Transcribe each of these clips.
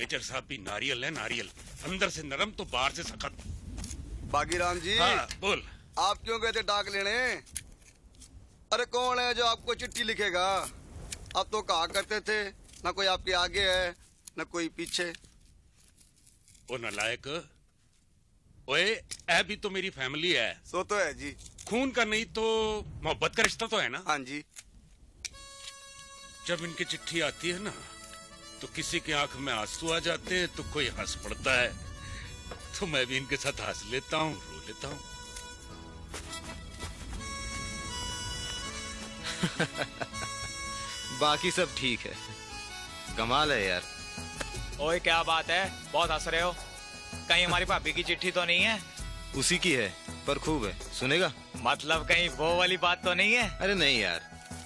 Major साहब भी नारियल है, नारियल अंदर से नरम तो बाहर से सख्त। बागीराम जी, हाँ बोल। आप क्यों गए थे डाक लेने? अरे कौन है जो आपको चिट्ठी लिखेगा? आप तो कहा करते थे ना कोई आपके आगे है ना कोई पीछे। ओ नालायक, ओए ऐ भी तो मेरी फैमिली है। सो तो है जी। खून का नहीं तो मोहब्बत का रिश्ता तो है ना। हाँ जी। जब इनकी चिट्ठी आती है ना तो किसी की आंख में आंसू आ जाते हैं तो कोई हंस पड़ता है, तो मैं भी इनके साथ हंस लेता हूँ, रो लेता हूँ। बाकी सब ठीक है। कमाल है यार। ओए क्या बात है, बहुत हंस रहे हो? कहीं हमारी भाभी की चिट्ठी तो नहीं है? उसी की है पर खूब है, सुनेगा? मतलब कहीं वो वाली बात तो नहीं है? अरे नहीं यार,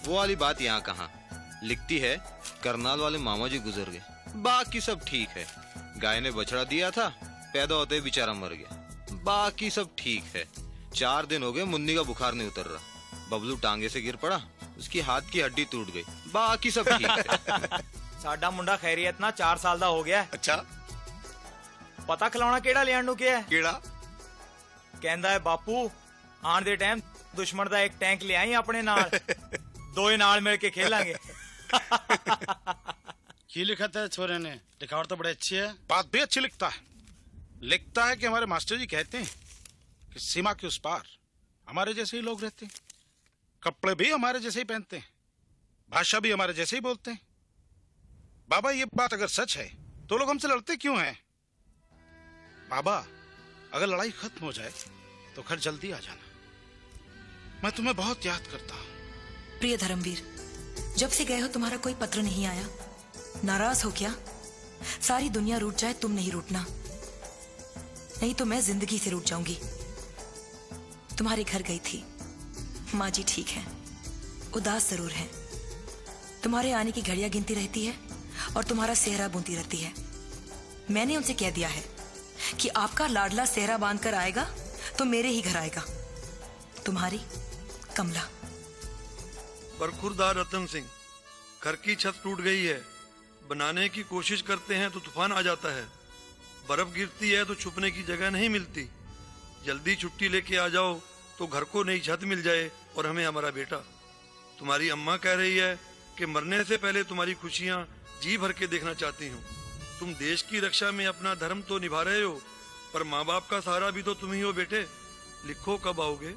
वो वाली बात यहाँ कहाँ। लिखती है करनाल वाले मामा जी गुजर गए, बाकी सब ठीक है। गाय ने बछड़ा दिया था, पैदा होते ही बेचारा मर गया, बाकी सब ठीक है। 4 दिन हो गए मुन्नी का बुखार नहीं उतर रहा। बबलू टांगे से गिर पड़ा, उसकी हाथ की हड्डी टूट गई, बाकी सब ठीक है। साडा मुंडा खैरियत ना 4 साल दा हो गया है। अच्छा, पता खिलौना केड़ा लियान नु क्या है? कीड़ा? कहंदा है बापू आन दे टाइम दुश्मन दा एक टैंक ले आई अपने नाल, दोए नाल मिल के खेलांगे। की लिखा था छोरे ने? लिखावट तो बड़ी अच्छी है, बात भी अच्छी लिखता है। लिखता है कि हमारे मास्टर जी कहते हैं कि सीमा के उस पार हमारे जैसे ही लोग रहते हैं, कपड़े भी हमारे जैसे ही पहनते हैं, भाषा भी हमारे जैसे ही बोलते हैं। बाबा ये बात अगर सच है तो लोग हमसे लड़ते क्यों हैं? बाबा अगर लड़ाई खत्म हो जाए तो घर जल्दी आ जाना, मैं तुम्हें बहुत याद करता हूँ। प्रिय धर्मवीर, जब से गए हो तुम्हारा कोई पत्र नहीं आया। नाराज हो क्या? सारी दुनिया रूठ जाए तुम नहीं रूठना, नहीं तो मैं जिंदगी से रूठ जाऊंगी। तुम्हारे घर गई थी, माँ जी ठीक है, उदास जरूर है। तुम्हारे आने की घड़ियां गिनती रहती है और तुम्हारा सेहरा बुनती रहती है। मैंने उनसे कह दिया है कि आपका लाडला सेहरा बांध कर आएगा तो मेरे ही घर आएगा। तुम्हारी कमला। बरखुरदार रतन सिंह, घर की छत टूट गई है, बनाने की कोशिश करते हैं तो तूफान आ जाता है, बर्फ गिरती है तो छुपने की जगह नहीं मिलती। जल्दी छुट्टी लेके आ जाओ तो घर को नई छत मिल जाए और हमें हमारा बेटा। तुम्हारी अम्मा कह रही है कि मरने से पहले तुम्हारी खुशियां जी भर के देखना चाहती हूँ। तुम देश की रक्षा में अपना धर्म तो निभा रहे हो, पर माँ बाप का सहारा भी तो तुम ही हो बेटे। लिखो कब आओगे?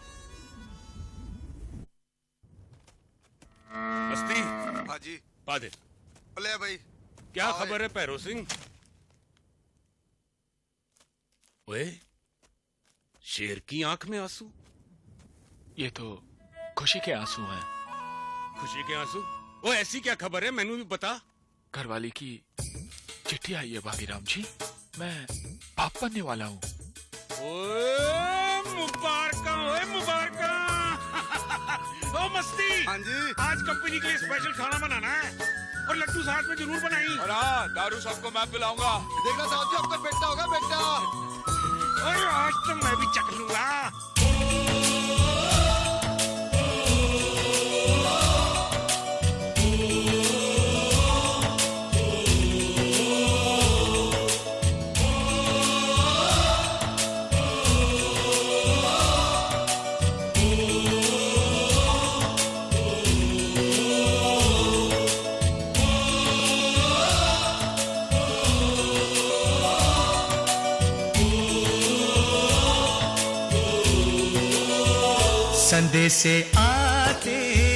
मस्ती हाँ जी। पा दे। बोले भाई, क्या खबर है पैरो सिंह? ओए, शेर की आंख में आंसू? ये तो खुशी के आंसू हैं। खुशी के आंसू? ओ ऐसी क्या खबर है, मैनू भी बता। घरवाली की चिट्ठी आई है भागीराम जी, मैं बाप बनने वाला हूँ। ओए मुबारक, ओए मुबारक। ओ मस्ती, हाँ जी। आज कंपनी के लिए स्पेशल खाना बनाना है और लड्डू साथ में जरूर बनाई। और हाँ, दारू सबको मैं पिलाऊंगा। देखना साहब जी, आपका बेटा होगा बेटा। और आज तो मैं भी चख लूंगा। संदेशे आते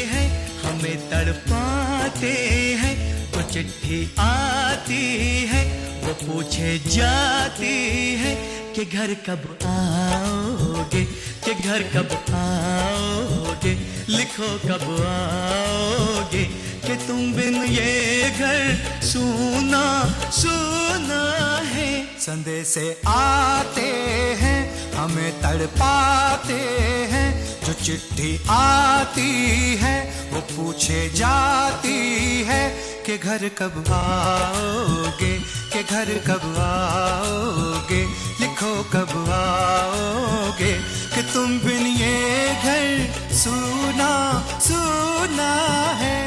हैं हमें तड़पाते हैं, तो चिट्ठी आती है वो पूछे जाती है कि घर कब आओगे, कि घर कब आओगे, लिखो कब आओगे, कि तुम बिन ये घर सूना सूना है। संदेशे आते हैं हमें तड़पाते हैं, जो चिट्ठी आती है वो पूछे जाती है कि घर कब आओगे, कि घर कब आओगे, लिखो कब आओगे, कि तुम बिन ये घर सूना सूना है।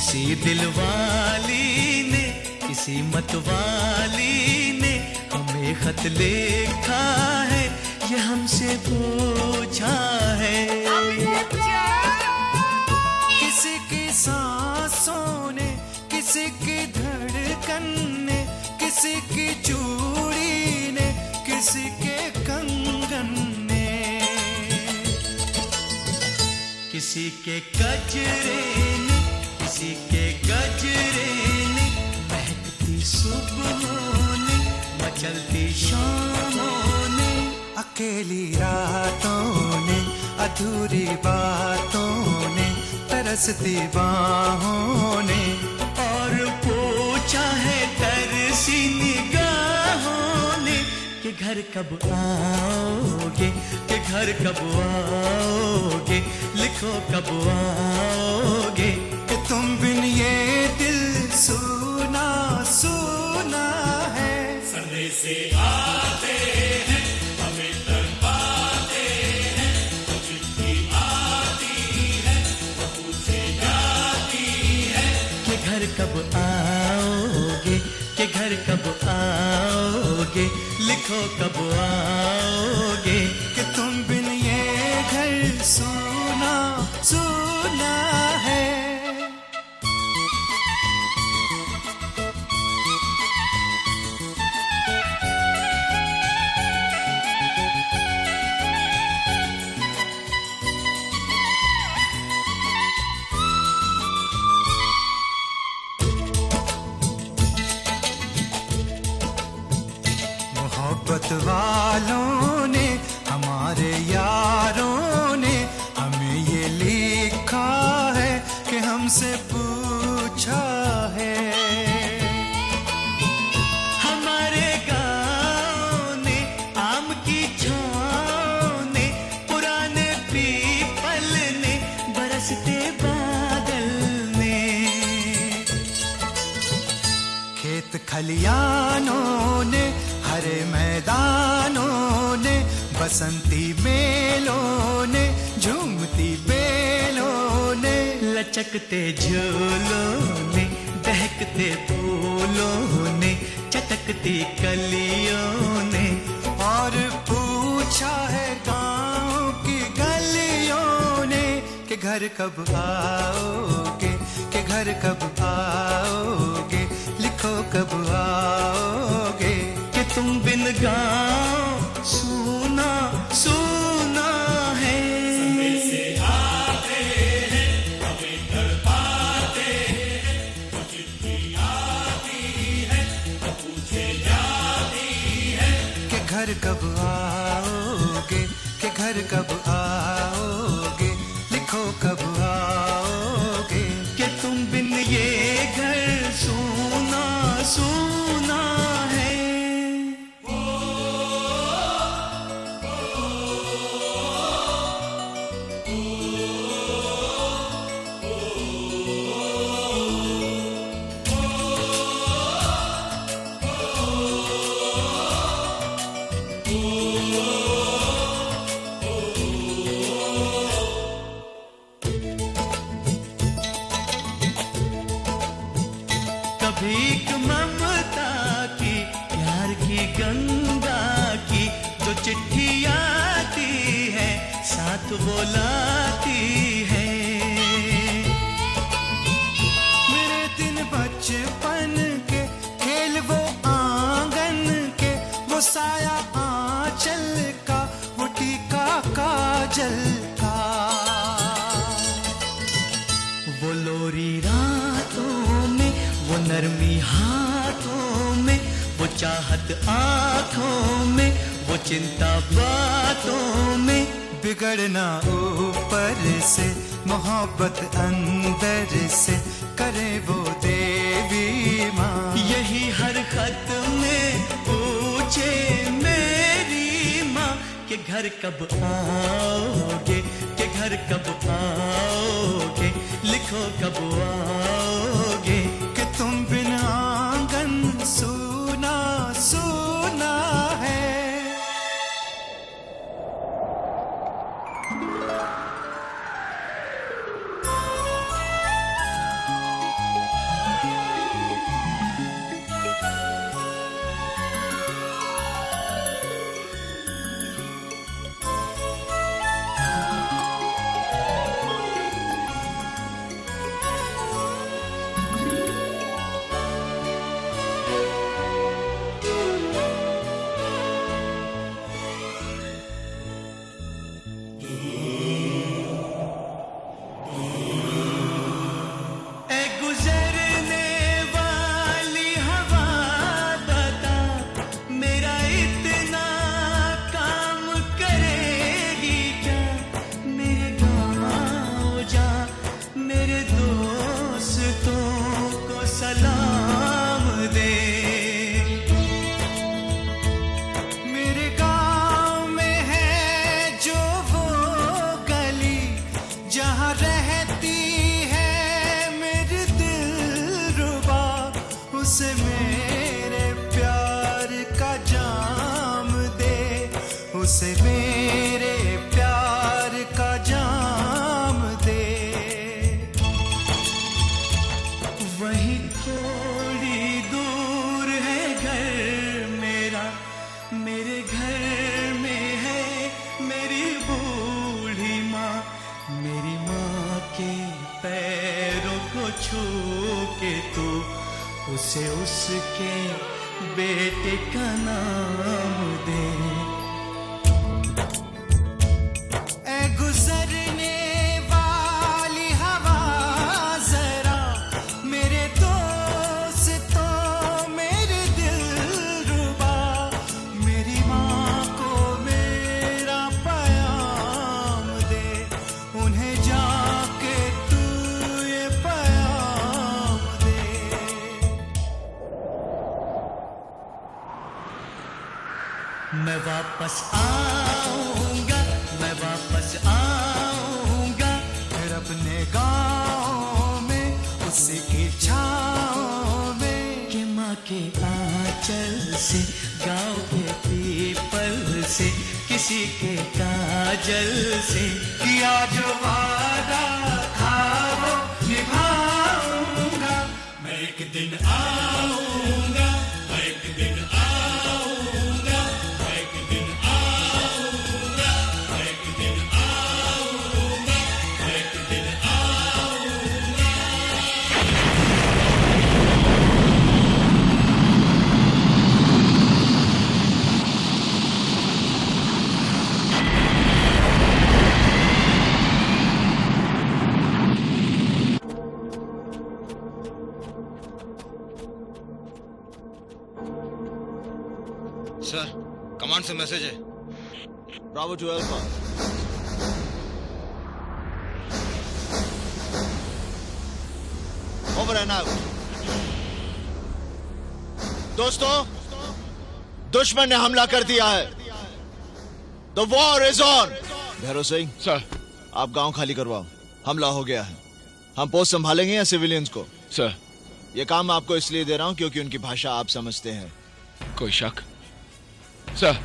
किसी दिलवाली ने किसी मतवाली ने हमें खत लिखा है, ये हमसे पूछा है। किसी की सांसों ने, किसी की धड़कन ने, किसी की चूड़ी ने, किसी के कंगन ने, किसी के गजरे ने, किसी के गजरे ने, महकती सुबहों ने, मचलती शामों ने, अकेली रातों ने, अधूरी बातों ने, तरसती बाहों ने, और पूछा है तरसी निगाहों ने कि घर कब आओगे, कि घर कब आओगे, लिखो कब आओगे, कि तुम बिन ये दिल सुना सुना है। संदेश से आते हैं हमें तड़पाते हैं, वो चिट्ठी आती है वो पूछे जाती है कि घर कब आओगे, कि घर कब आओगे, लिखो कब आओगे, कि तुम बिन ये घर सुना सुना है। मोहब्बत वालों ने, हमारे यारों ने हमें ये लिखा है कि हमसे पूछा है। हमारे गाँव ने, आम की छाँव ने, पुराने पीपल ने, बरसते बादल ने, खेत खलियानों ने, हरे मैदानों ने, बसंती मेलों ने, झूमती बेलों ने, लचकते झूलों ने, दहकते फूलों ने, चटकती कलियों ने, और पूछा है गाँव की गलियों ने कि घर कब आओगे, कि घर कब आओगे, लिखो कब आओगे, कि तुम बिन गाँव सुना सुना है। संदेश से आते हैं हमें तड़पाते हैं, वो चिट्ठी आती है वो पूछे जाती है कि घर कब आओगे, कि घर कब आओगे, लिखो कब आओगे, कि तुम बिन ये घर सुना सुना है। भीख ममता की, प्यार की गंगा की, जो चिट्ठी आती है साथ वो लाती है। मेरे दिन बचपन के खेल वो आंगन के, वो साया आंचल का, वो टीका काजल का, वो लोरी रातों में, वो नरमी हाथों में, वो चाहत आँखों में, वो चिंता बातों में, बिगड़ना ऊपर से, मोहब्बत अंदर से, करे वो देवी माँ। यही हर खत में पूछे मेरी माँ कि घर कब आओगे, कि घर कब आओगे, लिखो कब आओगे, कि तुम बिन आंगन सुना सुना है। उसे मेरे प्यार का जाम दे। वही थोड़ी दूर है घर मेरा, मेरे घर में है मेरी बूढ़ी माँ। मेरी माँ के पैरों को छू के तू उसे उसके बेटे का नाम दे। ए गुजरने वाली हवा जरा मेरे दोस्तों मेरे दिलरुबा, मेरी माँ को मेरा पैगाम दे। उन्हें जाके तू ये पैगाम दे। मैं वापस आऊंगा, मैं वापस आऊंगा फिर अपने गाँव में उसी की छाँव में। कि माँ के आंचल से, गाँव के पीपल से, किसी के काजल से किया जो वादा था वो निभाऊंगा। मैं एक दिन आऊंगा, मैं एक दिन आऊंगा, मैं एक दिन आऊंगा, मैं एक दिन आऊंगा, मैं एक दिन आऊंगा। सर, कमांड से मैसेज है। Bravo to alpha. Over and out. दोस्तों, दुश्मन ने हमला कर दिया है। The war is on. Bhairav Singh sir. आप गांव खाली करवाओ, हमला हो गया है। हम पोस्ट संभालेंगे या सिविलियंस को? सर। ये काम मैं आपको इसलिए दे रहा हूं क्योंकि उनकी भाषा आप समझते हैं। कोई शक? सर।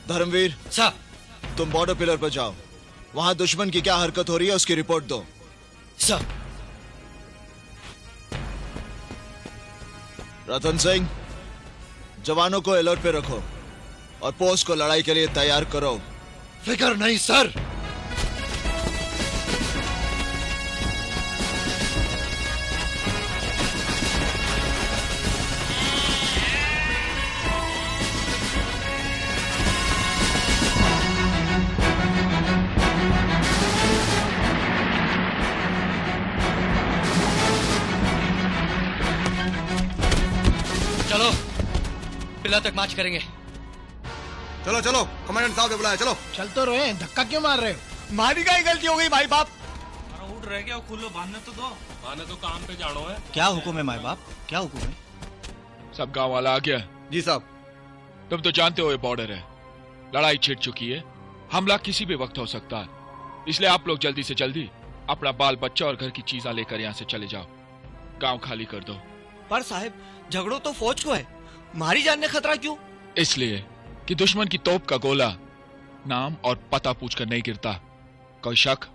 धर्मवीर सर। तुम बॉर्डर पिलर पर जाओ, वहां दुश्मन की क्या हरकत हो रही है उसकी रिपोर्ट दो। सर। रतन सिंह, जवानों को अलर्ट पे रखो और पोस्ट को लड़ाई के लिए तैयार करो। फिक्र नहीं सर। चलो पिला तक मार्च करेंगे। चलो चलो, कमांडेंट साहब ने बुलाया, चलो। चल तो रहे, धक्का क्यों मार रहे हो? हमारी क्या गलती हो गई भाई बाप? उठ रह गया, खुलो बांधने तो दो। माने तो काम पे जानो है। क्या हुक्म है माई बाप, क्या हुक्म है? सब गांव वाला आ गया? जी साहब। तुम तो जानते हो ये बॉर्डर है, लड़ाई छिड़ चुकी है, हमला किसी भी वक्त हो सकता है। इसलिए आप लोग जल्दी से जल्दी अपना बाल बच्चा और घर की चीजें लेकर यहाँ से चले जाओ, गांव खाली कर दो। पर साहब, झगड़ो तो फौज को है, हमारी जान ने खतरा क्यों? इसलिए कि दुश्मन की तोप का गोला नाम और पता पूछकर नहीं गिरता। कोई शक?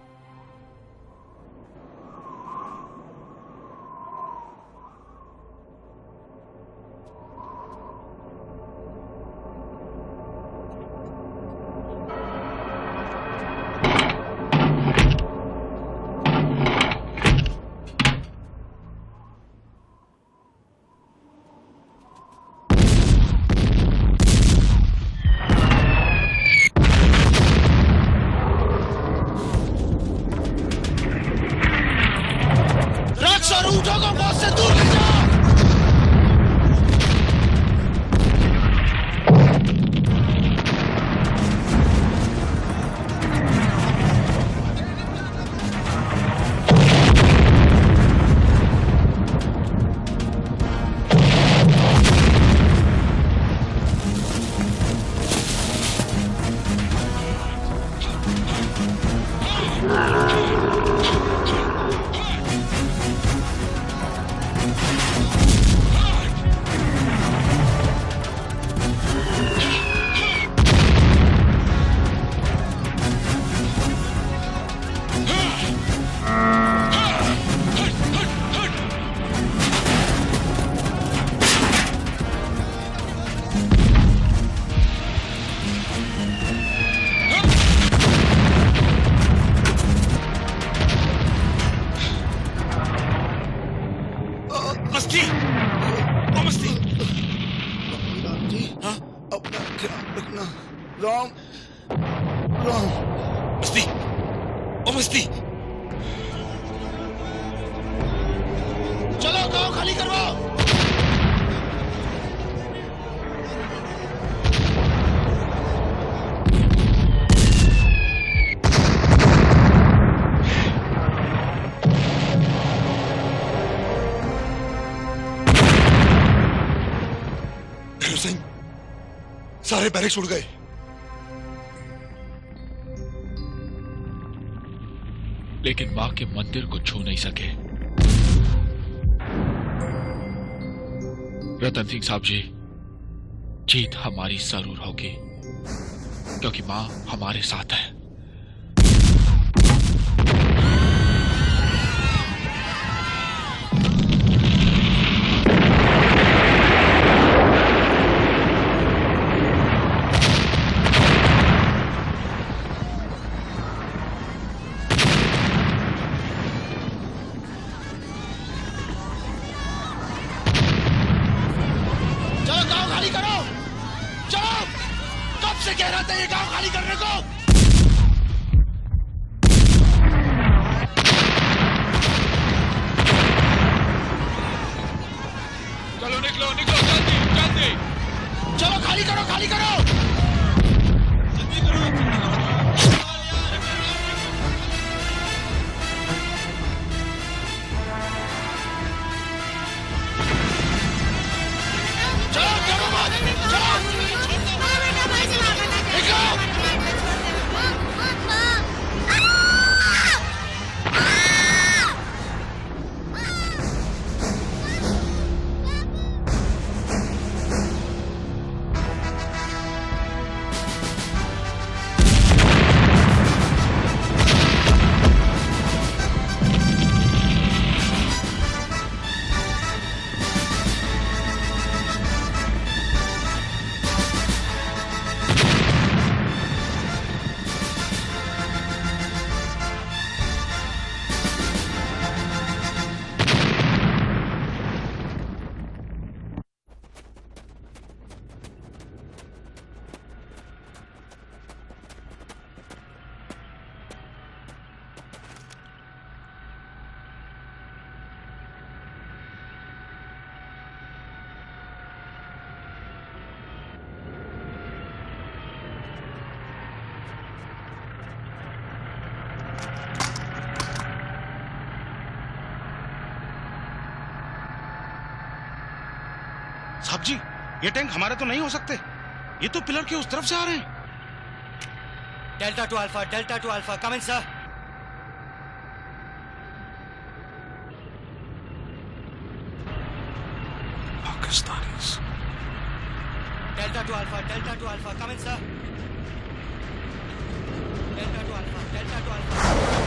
राम राम मस्ती ओ मस्ती चलो गांव खाली करवाओ। सिंह सारे बैरिक्स उड़ गए। लेकिन मां के मंदिर को छू नहीं सके। रतन सिंह साहब जी, जीत हमारी जरूर होगी, क्योंकि मां हमारे साथ है। साहब जी, ये टैंक हमारे तो नहीं हो सकते। ये तो पिलर के उस तरफ से आ रहे हैं। Delta to alpha, come in sir. Pakistanis. Delta to alpha, come in sir. Delta to alpha, delta कोडी alpha, come in sir.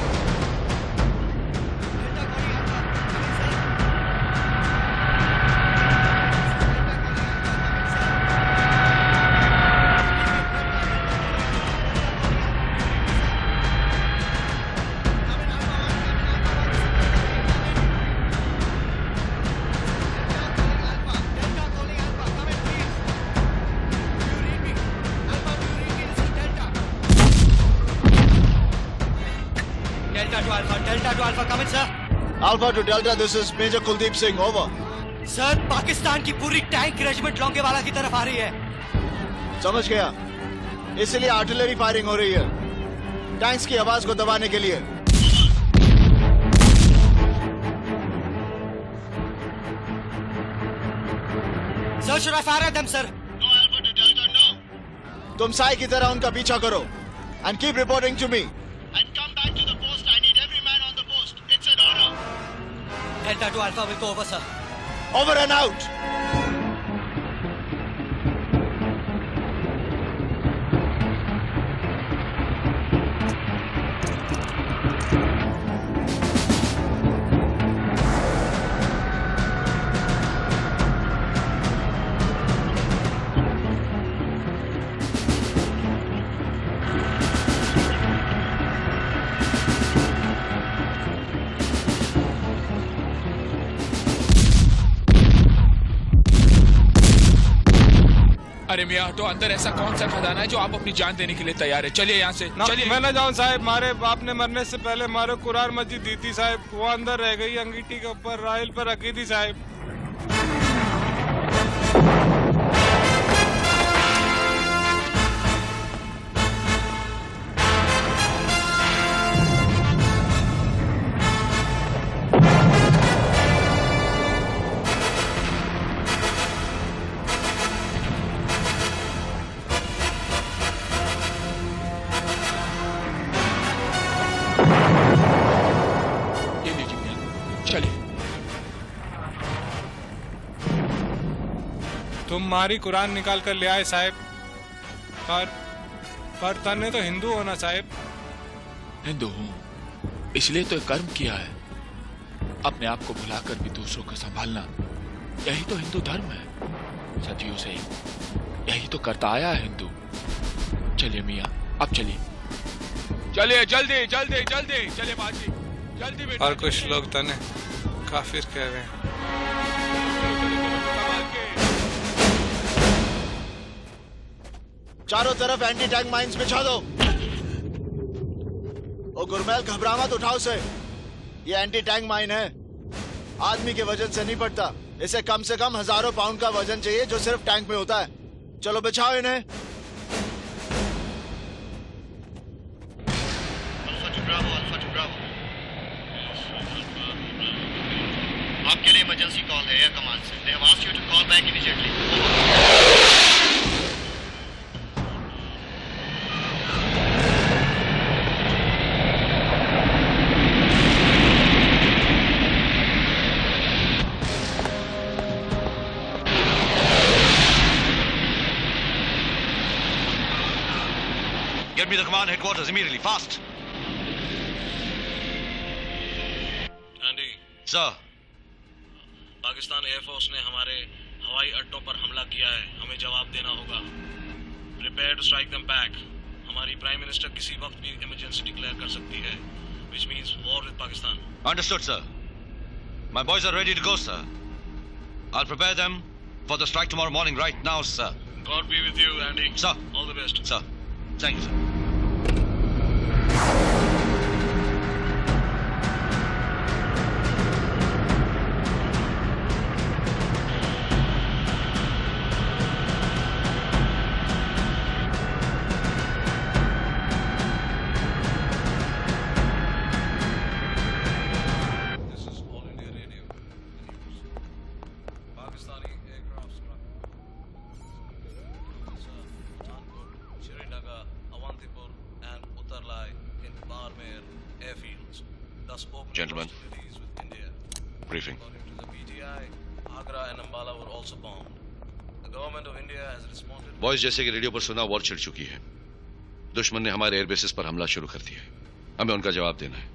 Delta to Alpha, come in, sir. Alpha to Delta, this is Major Kuldeep Singh, over. Sir, Pakistan की पूरी tank regiment Longewala की तरफ आ रही है। समझ गया, इसलिए आर्टिलरी फायरिंग हो रही है, टैंक्स की आवाज को दबाने के लिए। Sir, should I fire at them, sir? No, Alpha to Delta, no. तुम साई की तरह उनका पीछा करो and keep reporting to me. And come back to the post. I need every man on the post. It's an order. Delta to Alpha will go over, sir. Over and out. अरे मियाँ तो अंदर ऐसा कौन सा खजाना है जो आप अपनी जान देने के लिए तैयार है? चलिए यहाँ से, चलिए। मैं ना जाऊँ साहब, मारे बाप ने मरने से पहले मारे कुरान मस्जिद दी थी साहब, वो अंदर रह गई, अंगीठी के ऊपर राइल पर रखी थी साहब। तुम मारी कुरान निकाल कर ले आए साहब, पर तने तो हिंदू होना साहब। हिंदू हूँ इसलिए तो एक कर्म किया है, अपने आप को भुलाकर भी दूसरों को संभालना, यही तो हिंदू धर्म है। सदियों से यही तो करता आया है हिंदू। चलिए मियाँ, अब चलिए, चलिए जल्दी जल्दी जल्दी, चलिए बाजी जल्दी बेटा। और कुछ लोग तने काफिर कह रहे हैं। चारों तरफ एंटी टैंक माइंस बिछा दो। ओ गुरमैल, घबरा मत, उठाओ से। ये एंटी टैंक माइन है, आदमी के वजन से नहीं पड़ता। इसे कम से कम हजारों पाउंड का वजन चाहिए जो सिर्फ टैंक में होता है। चलो बिछाओ इन्हें। आपके लिए इमरजेंसी कॉल है एयर कमांड से। They have asked you to call back immediately. Get me the command headquarters immediately, fast. Andy. Sir. Pakistan air force ने हमारे हवाई अड्डों पर हमला किया है, हमें जवाब देना होगा। Prepare to strike them back. हमारी प्राइम मिनिस्टर किसी वक्त भी इमरजेंसी डिक्लेयर कर सकती है, which means war with Pakistan. Understood, sir. My boys are ready to go, sir. I'll prepare them for the strike tomorrow morning right now, sir. God be with you, Andy. Sir. All the best. Sir. Thank you, sir. Gentlemen, briefing. According to the PTI, Agra and Ambala were also bombed. The government of India has responded. Boys, जैसे कि radio पर सुना, war छिड़ चुकी है। दुश्मन ने हमारे एयरबेसेस पर हमला शुरू कर दिया है। हमें उनका जवाब देना है।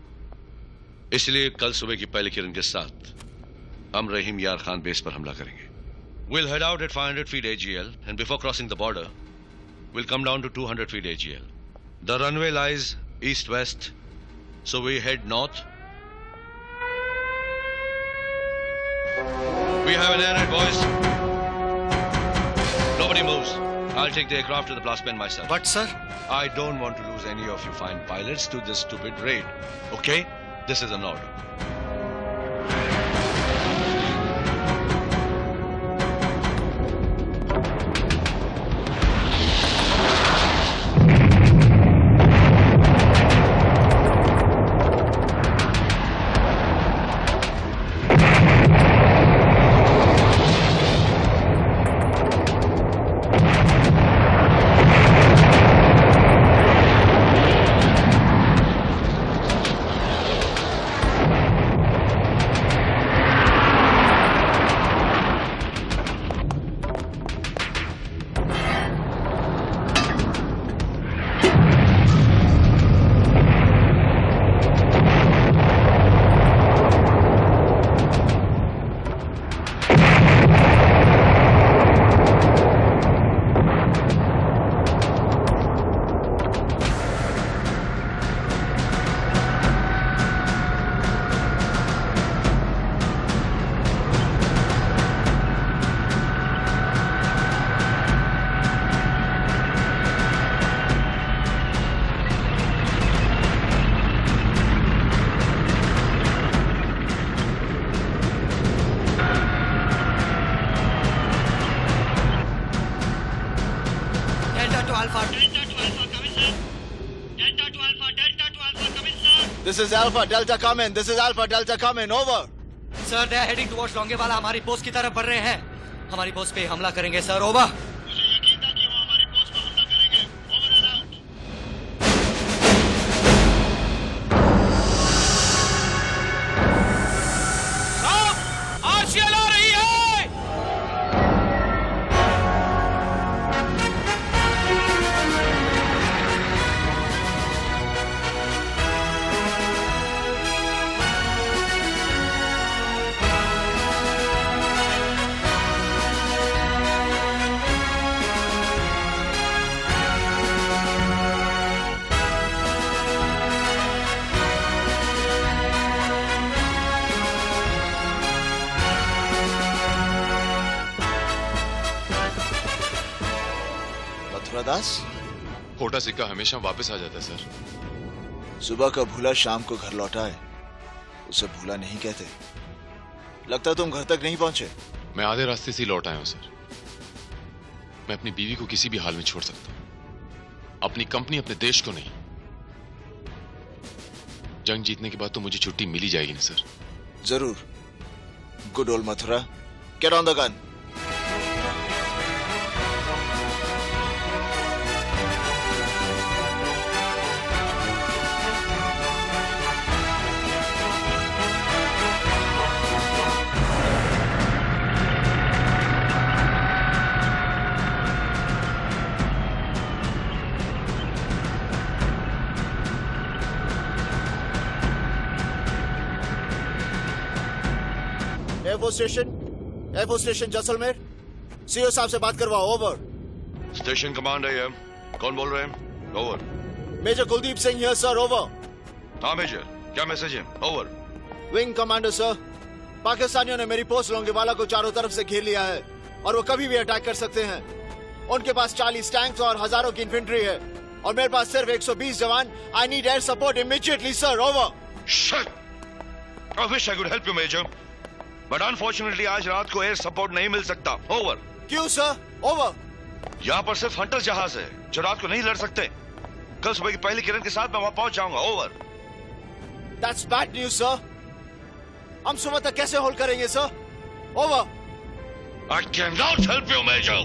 इसलिए कल सुबह की पहली किरण के साथ हम रहीम यार खान बेस पर हमला करेंगे। We'll head out at 500 feet AGL and before crossing the border, we'll come down to 200 feet AGL. The runway lies east-west, so we head north. We have an air raid, boys. Nobody moves. I'll take the aircraft to the blast pen myself. But, sir? I don't want to lose any of you fine pilots to this stupid raid. Okay? This is an order. Alpha. This is Alpha Delta come in. This is Alpha Delta come in. Over. Sir, they are heading towards Longewala. हमारी post की तरफ बढ़ रहे हैं. हमारी post पे हमला करेंगे सर. Over. दास, खोटा सिक्का हमेशा वापस आ जाता है सर। सुबह का भूला शाम को घर लौटा है, उसे भूला नहीं कहते। लगता तुम घर तक नहीं पहुंचे। मैं आधे रास्ते से लौट आया हूं सर। मैं अपनी बीवी को किसी भी हाल में छोड़ सकता हूं, अपनी कंपनी, अपने देश को नहीं। जंग जीतने के बाद तो मुझे छुट्टी मिल ही जाएगी ना सर। जरूर। Good old Mathura, get on the gun. Air force station Jaisalmer, CO साहब से बात करवाओ। ओवर। स्टेशन कमांडर है, कौन बोल रहे हैं? Over. Major Kuldeep Singh here sir. Over. हाँ मेजर, क्या मैसेज है? ओवर। विंग कमांडर सर, पाकिस्तानियों ने मेरी पोस्ट लोंगेवाला को चारों तरफ से घेर लिया है और वो कभी भी अटैक कर सकते हैं। उनके पास 40 टैंक्स और हजारों की इन्फेंट्री है और मेरे पास सिर्फ 120 जवान। I need air support immediately sir. Over. Shit! I wish I could help you, Major. But unfortunately आज रात को एयर सपोर्ट नहीं मिल सकता। ओवर। क्यों सर? ओवर। यहाँ पर सिर्फ हंटर जहाज है जो रात को नहीं लड़ सकते। कल सुबह की पहली किरण के साथ मैं वहां पहुंच जाऊंगा। Over. That's bad news sir. हम सुबह तक कैसे होल्ड करेंगे sir? Over. I cannot help you, Major.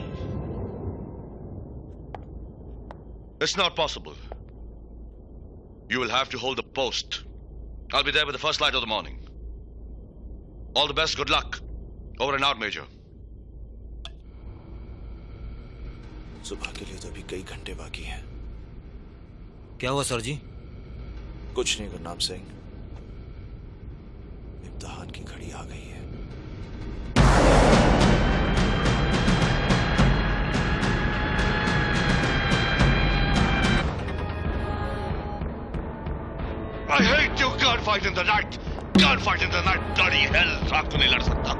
It's not possible. You will have to hold the post. I'll be there with the first light of the morning. All the best, good luck. Over and out, Major. सुबह के लिए तो अभी कई घंटे बाकी हैं। क्या हुआ सर जी? कुछ नहीं गुरनाम सिंह, इम्तिहान की घड़ी आ गई है। I hate you, gunfight in the night. Gunfight in the night, bloody hell. रात को नहीं लड़ सकता।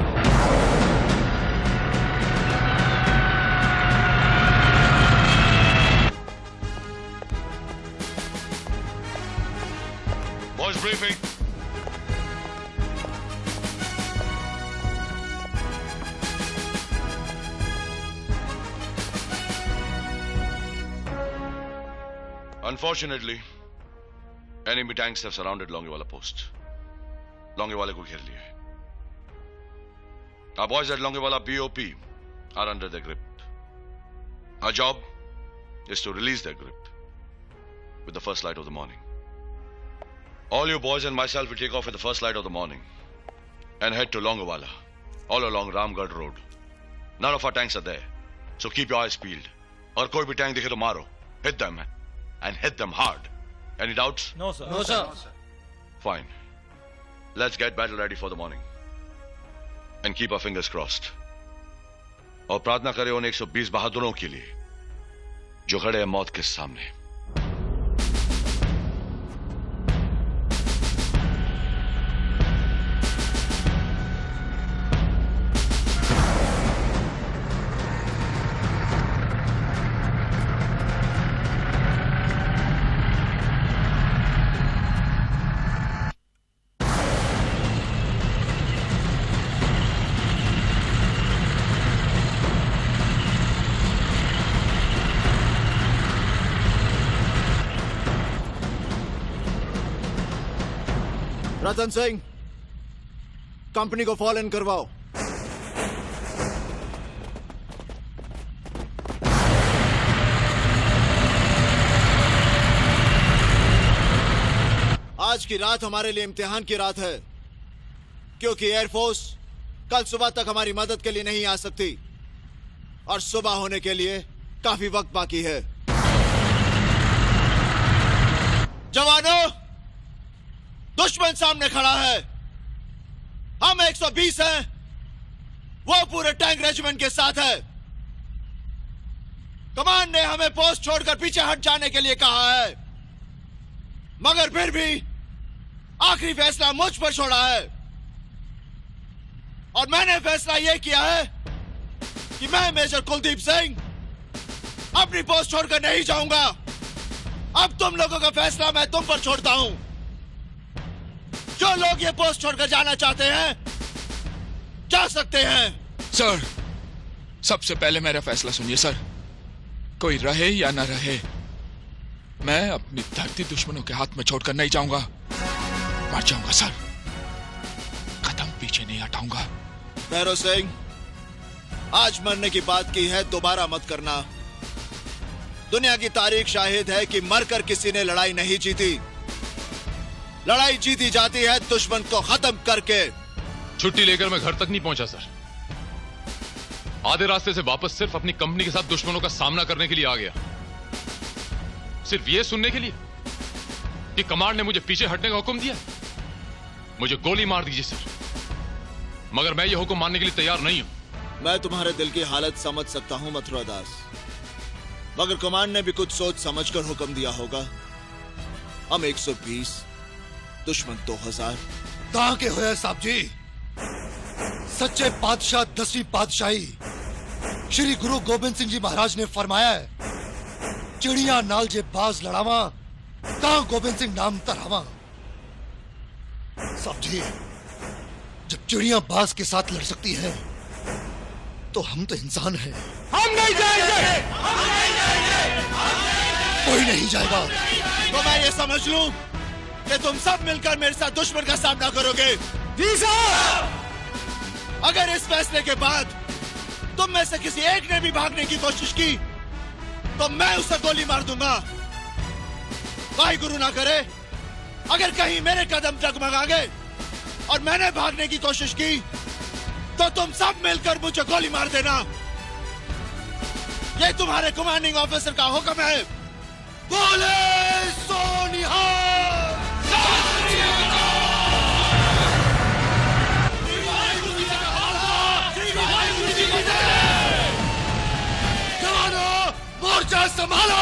Boys briefing. Unfortunately, enemy tanks have surrounded Longewala post. Longewala को घेर लिया है। Our boys at Longewala BOP are under their grip. Our job is to release their grip with the first light of the morning. All you boys and myself will take off with the first light of the morning and head to Longewala, all along Ramgarh Road. None of our tanks are there, so keep your eyes peeled. और कोई भी tank दिखे तो मारो, hit them and hit them hard. Any doubts? No sir. No sir. Fine. Let's get battle ready for the morning and keep our fingers crossed. और प्रार्थना करें उन 120 बहादुरों के लिए जो खड़े हैं मौत के सामने। रतन सिंह, कंपनी को फॉलो इन करवाओ। आज की रात हमारे लिए इम्तिहान की रात है, क्योंकि एयरफोर्स कल सुबह तक हमारी मदद के लिए नहीं आ सकती और सुबह होने के लिए काफी वक्त बाकी है। जवानों, दुश्मन सामने खड़ा है। हम 120 हैं, वो पूरे टैंक रेजिमेंट के साथ है। कमान ने हमें पोस्ट छोड़कर पीछे हट जाने के लिए कहा है, मगर फिर भी आखिरी फैसला मुझ पर छोड़ा है और मैंने फैसला यह किया है कि मैं मेजर कुलदीप सिंह अपनी पोस्ट छोड़कर नहीं जाऊंगा। अब तुम लोगों का फैसला मैं तुम पर छोड़ता हूं। जो लोग ये पोस्ट छोड़कर जाना चाहते हैं जा सकते हैं। सर, सबसे पहले मेरा फैसला सुनिए सर। कोई रहे या ना रहे, मैं अपनी धरती दुश्मनों के हाथ में छोड़कर नहीं जाऊंगा। मर जाऊंगा सर, कदम पीछे नहीं हटाऊंगा। भैरव सिंह, आज मरने की बात की है, दोबारा मत करना। दुनिया की तारीख शाहिद है कि मरकर किसी ने लड़ाई नहीं जीती। लड़ाई जीती जाती है दुश्मन को खत्म करके। छुट्टी लेकर मैं घर तक नहीं पहुंचा सर। आधे रास्ते से वापस सिर्फ अपनी कंपनी के साथ दुश्मनों का सामना करने के लिए आ गया, सिर्फ ये सुनने के लिए कि कमांड ने मुझे पीछे हटने का हुक्म दिया। मुझे गोली मार दीजिए सर, मगर मैं ये हुक्म मानने के लिए तैयार नहीं हूं। मैं तुम्हारे दिल की हालत समझ सकता हूं मथुरा दास, मगर कमांड ने भी कुछ सोच समझकर हुक्म दिया होगा। हम 120, दुश्मन 2000। कहां के हुए साहब जी? सच्चे बादशाह 10वीं पातशाही श्री गुरु गोबिंद सिंह जी महाराज ने फरमाया है, चिड़िया नाल जे बाज लड़ावा, कहां गोबिंद सिंह नाम तरावा। साहब जी, जब चिड़िया बाज के साथ लड़ सकती है तो हम तो इंसान हैं। हम नहीं जाएंगे। कोई नहीं जाएगा। तो मैं ये समझ लूं कि तुम सब मिलकर मेरे साथ दुश्मन का सामना करोगे? जी साहब। अगर इस फैसले के बाद तुम में से किसी एक ने भी भागने की कोशिश की तो मैं उसे गोली मार दूंगा। भाई गुरु ना करे, अगर कहीं मेरे कदम डगमगा गए और मैंने भागने की कोशिश की तो तुम सब मिलकर मुझे गोली मार देना। ये तुम्हारे कमांडिंग ऑफिसर का हुक्म है। बोले सोनिहाल। जवानों, मोर्चा संभालो।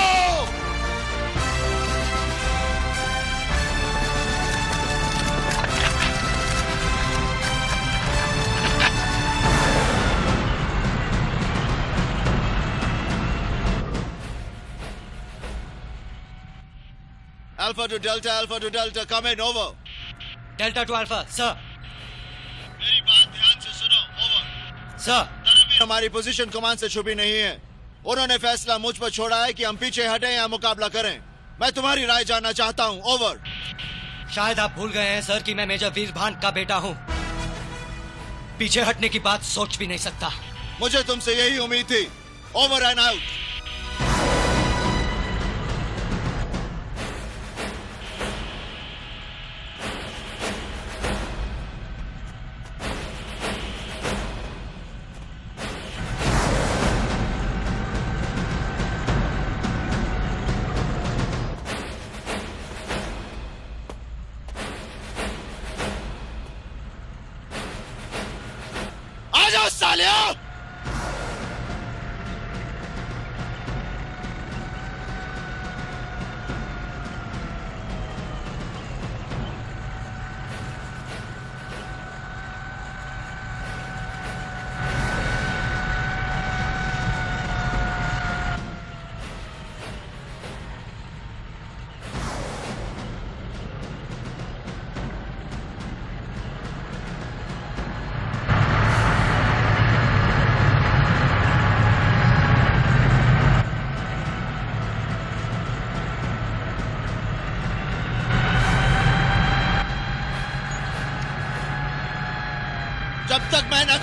Alpha to Delta, come in, over. Delta to Alpha, sir. मेरी बात ध्यान से सुनो, over. Sir. हमारी पोजीशन कमांड से छुपी नहीं है। उन्होंने फैसला मुझ पर छोड़ा है कि हम पीछे हटें या मुकाबला करें। मैं तुम्हारी राय जानना चाहता हूं, ओवर। शायद आप भूल गए हैं सर कि मैं मेजर वीरभान का बेटा हूं। पीछे हटने की बात सोच भी नहीं सकता। मुझे तुमसे यही उम्मीद थी। Over and out.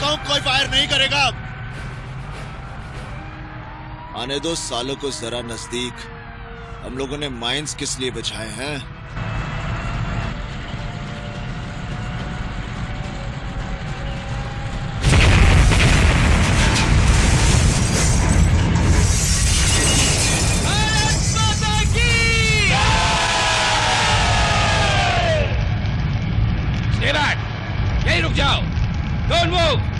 कहता हूं कोई फायर नहीं करेगा। आने दो सालों को जरा नजदीक। हम लोगों ने माइंस किस लिए बचाए हैं? यहीं रुक जाओ, डोंट मूव।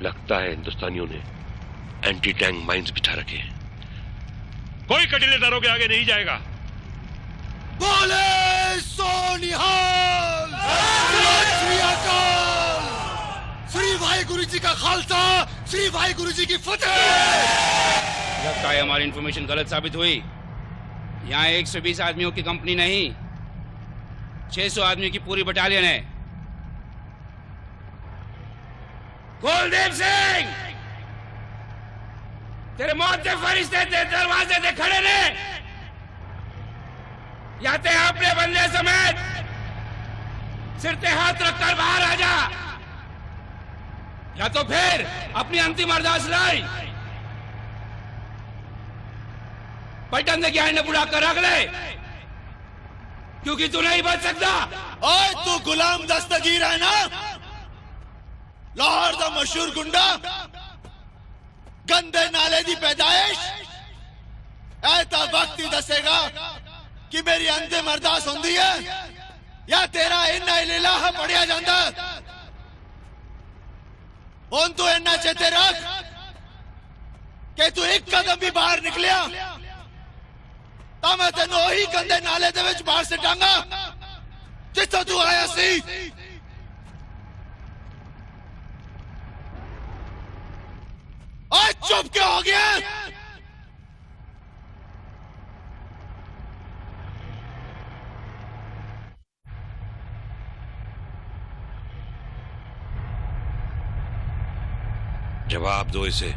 लगता है हिंदुस्तानियों ने एंटी टैंक माइंस बिठा रखे हैं। कोई कटीले दारों के आगे नहीं जाएगा। बोले सोनिहाल, श्री अकाल, श्री वाहिगुरु जी का खालसा, श्री वाहिगुरु जी की फतेह। लगता है हमारी इंफॉर्मेशन गलत साबित हुई। यहाँ 120 आदमियों की कंपनी नहीं, 600 आदमियों की पूरी बटालियन है। कुलदीप सिंह, तेरे मौत के फरिश्ते तेरे दरवाजे पे खड़े ने, या ते अपने बंदे समेत सिर पे हाथ रखकर बाहर आ जा, या तो फिर अपनी अंतिम अरदास लाई पलटन से ज्ञान ने बुला कर रख ले, क्योंकि तू नहीं बच सकता। ओए तू गुलाम दस्तगीर है ना, लाहौर का मशहूर गुंडा, गंदे नाले दी पैदाइश। ऐसा वक्त ही दसेगा कि मेरी अंतिम अरदास होंदी है या तेरा इन्ना इलाहा पढ़िया जांदा। हुण तू इन्ना चेते रख कि तू एक कदम भी बाहर निकलिया तो मैं तेन वही गंदे नाले दे विच बाहर सिटांगा जिथों तू आया सी। आज चुप क्यों हो गया? जवाब दो इसे।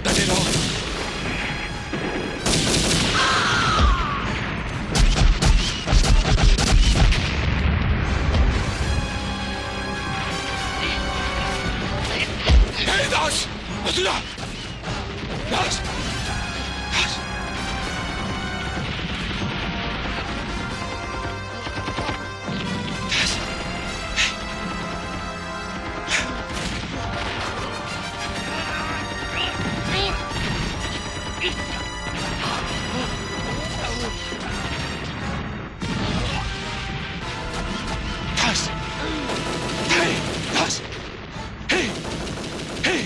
डटे रहो। Hey, दास, मथुरा, दास, दास। Das! Hey! Das! Hey! Hey!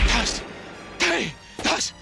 Das! Hey! Das!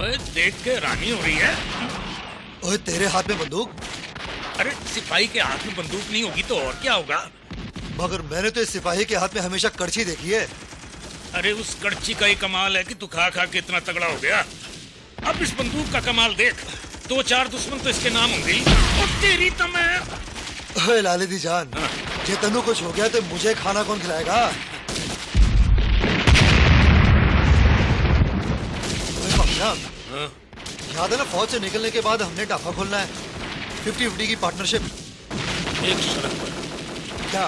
ओए, देख के रानी हो रही है। ओए, तेरे हाथ में बंदूक? अरे सिपाही के हाथ में बंदूक नहीं होगी तो और क्या होगा? मगर मैंने तो इस सिपाही के हाथ में हमेशा कड़छी देखी है। अरे उस कड़छी का ही कमाल है कि तू खा खा के इतना तगड़ा हो गया। अब इस बंदूक का कमाल देख। 2-4 दुश्मन तो इसके नाम होंगे ही। और तेरी तो मैं। ओए लाले दी जान, जे तनु कुछ हो गया तो मुझे खाना कौन खिलाएगा? ओए पक्का, याद है ना फौज से निकलने के बाद हमने ढाबा खोलना है, 50-50 की पार्टनरशिप। एक शर्त पर। क्या?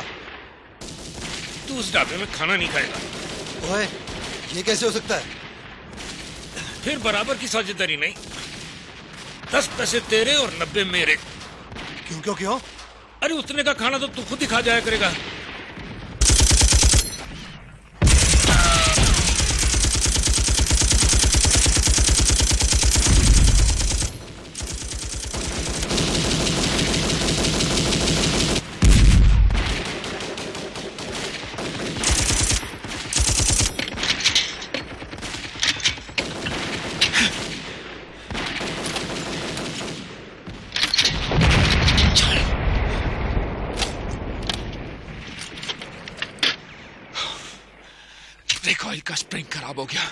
तू उस ढाबे में खाना नहीं खाएगा। ओए, ये कैसे हो सकता है? फिर बराबर की साझेदारी नहीं। 10 पैसे तेरे और 90 मेरे। क्यों क्यों क्यों? अरे उतने का खाना तो तू खुद ही खा जाया करेगा। ब्रेक ऑयल का स्प्रिंग खराब हो गया।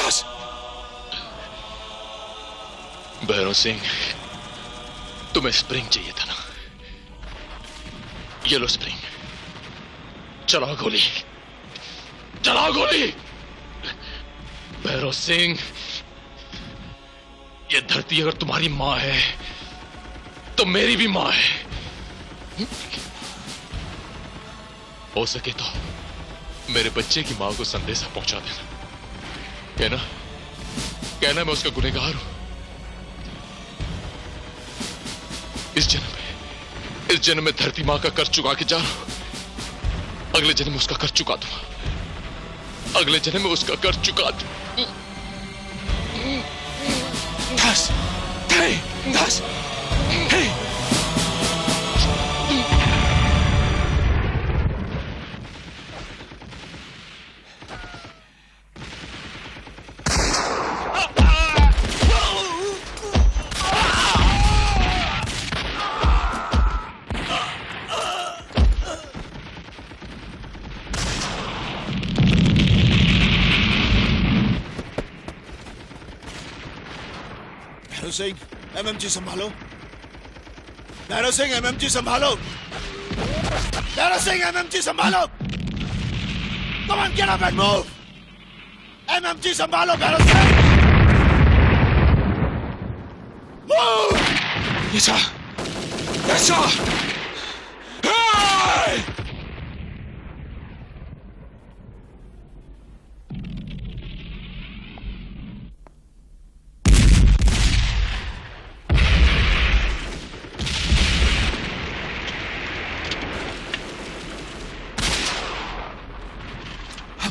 दास। भैरव सिंह, तुम्हें स्प्रिंग चाहिए था ना? ये लो स्प्रिंग, चलाओ गोली, चलाओ गोली। भैरव सिंह, ये धरती अगर तुम्हारी मां है तो मेरी भी मां है। हो सके तो मेरे बच्चे की मां को संदेशा पहुंचा देना। कहना मैं उसका गुनहगार हूं। इस जन्म में धरती मां का कर्ज चुका के जा रहा हूं। अगले जन्म में उसका कर्ज चुका दूंगा। अगले जन्म में उसका कर्ज चुका दूं। दास, दास, सिंह, एमएमजी संभालो। भैरव सिंह, एमएमजी संभालो। भैरव सिंह, एमएमजी संभालो। Come on, get up and move. MMG संभालो भैरव सिंह। Move. ऐसा, ऐसा।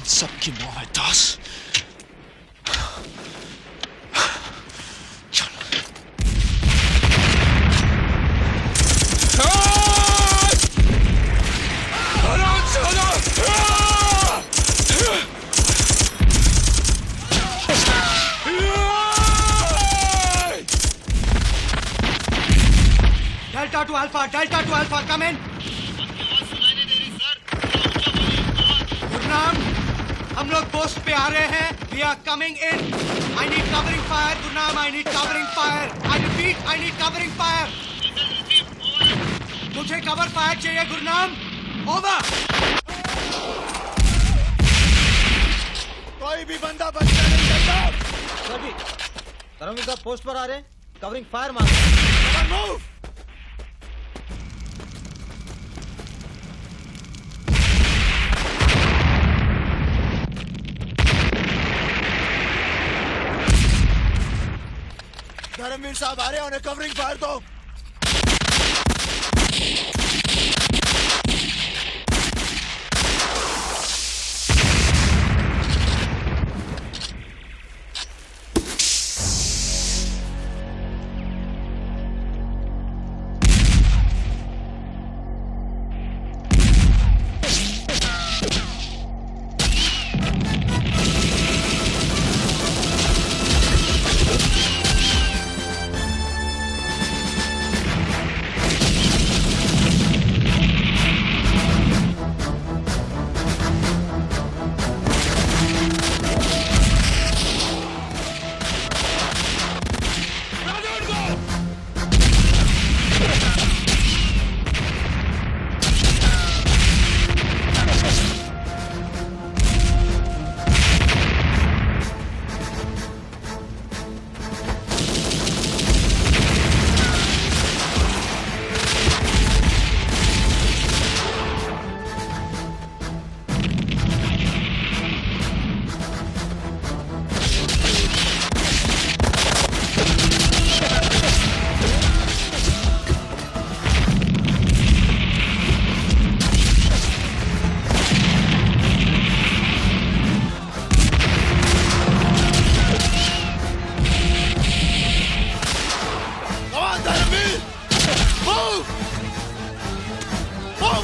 सबकी मौत है दास। Delta to Alpha, come in. Gurnam, हम लोग पोस्ट पे आ रहे हैं। We are coming in. I need covering fire, Gurnam. I need covering fire. I repeat, I need covering fire. मुझे कवर फायर चाहिए गुरनाम। Over. कोई भी बंदा बचना नहीं चाहता। सर जी, धर्मवीर साहब पोस्ट पर आ रहे हैं। कवरिंग फायर मांग रहे हैं। मूव। धर्मवीर साहब आ रहे हैं, उन्हें कवरिंग फायर दो।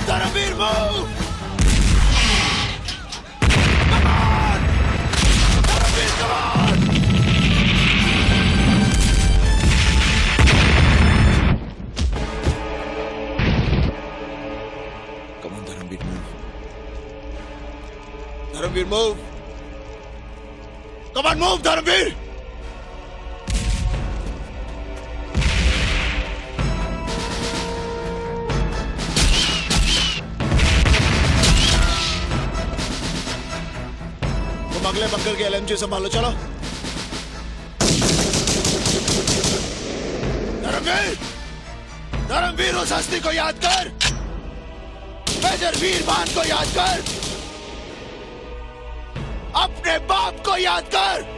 Dharamvir move! Come on! Dharamvir, come on! Come on, Dharamvir, move. Dharamvir, move! Come on, move, Dharamvir! तुम अगले बंकर के LMG संभालो, चलो। धर्मवीर! धर्मवीर, उस हस्ती को याद कर! मेजर वीरमान को याद कर! अपने बाप को याद कर!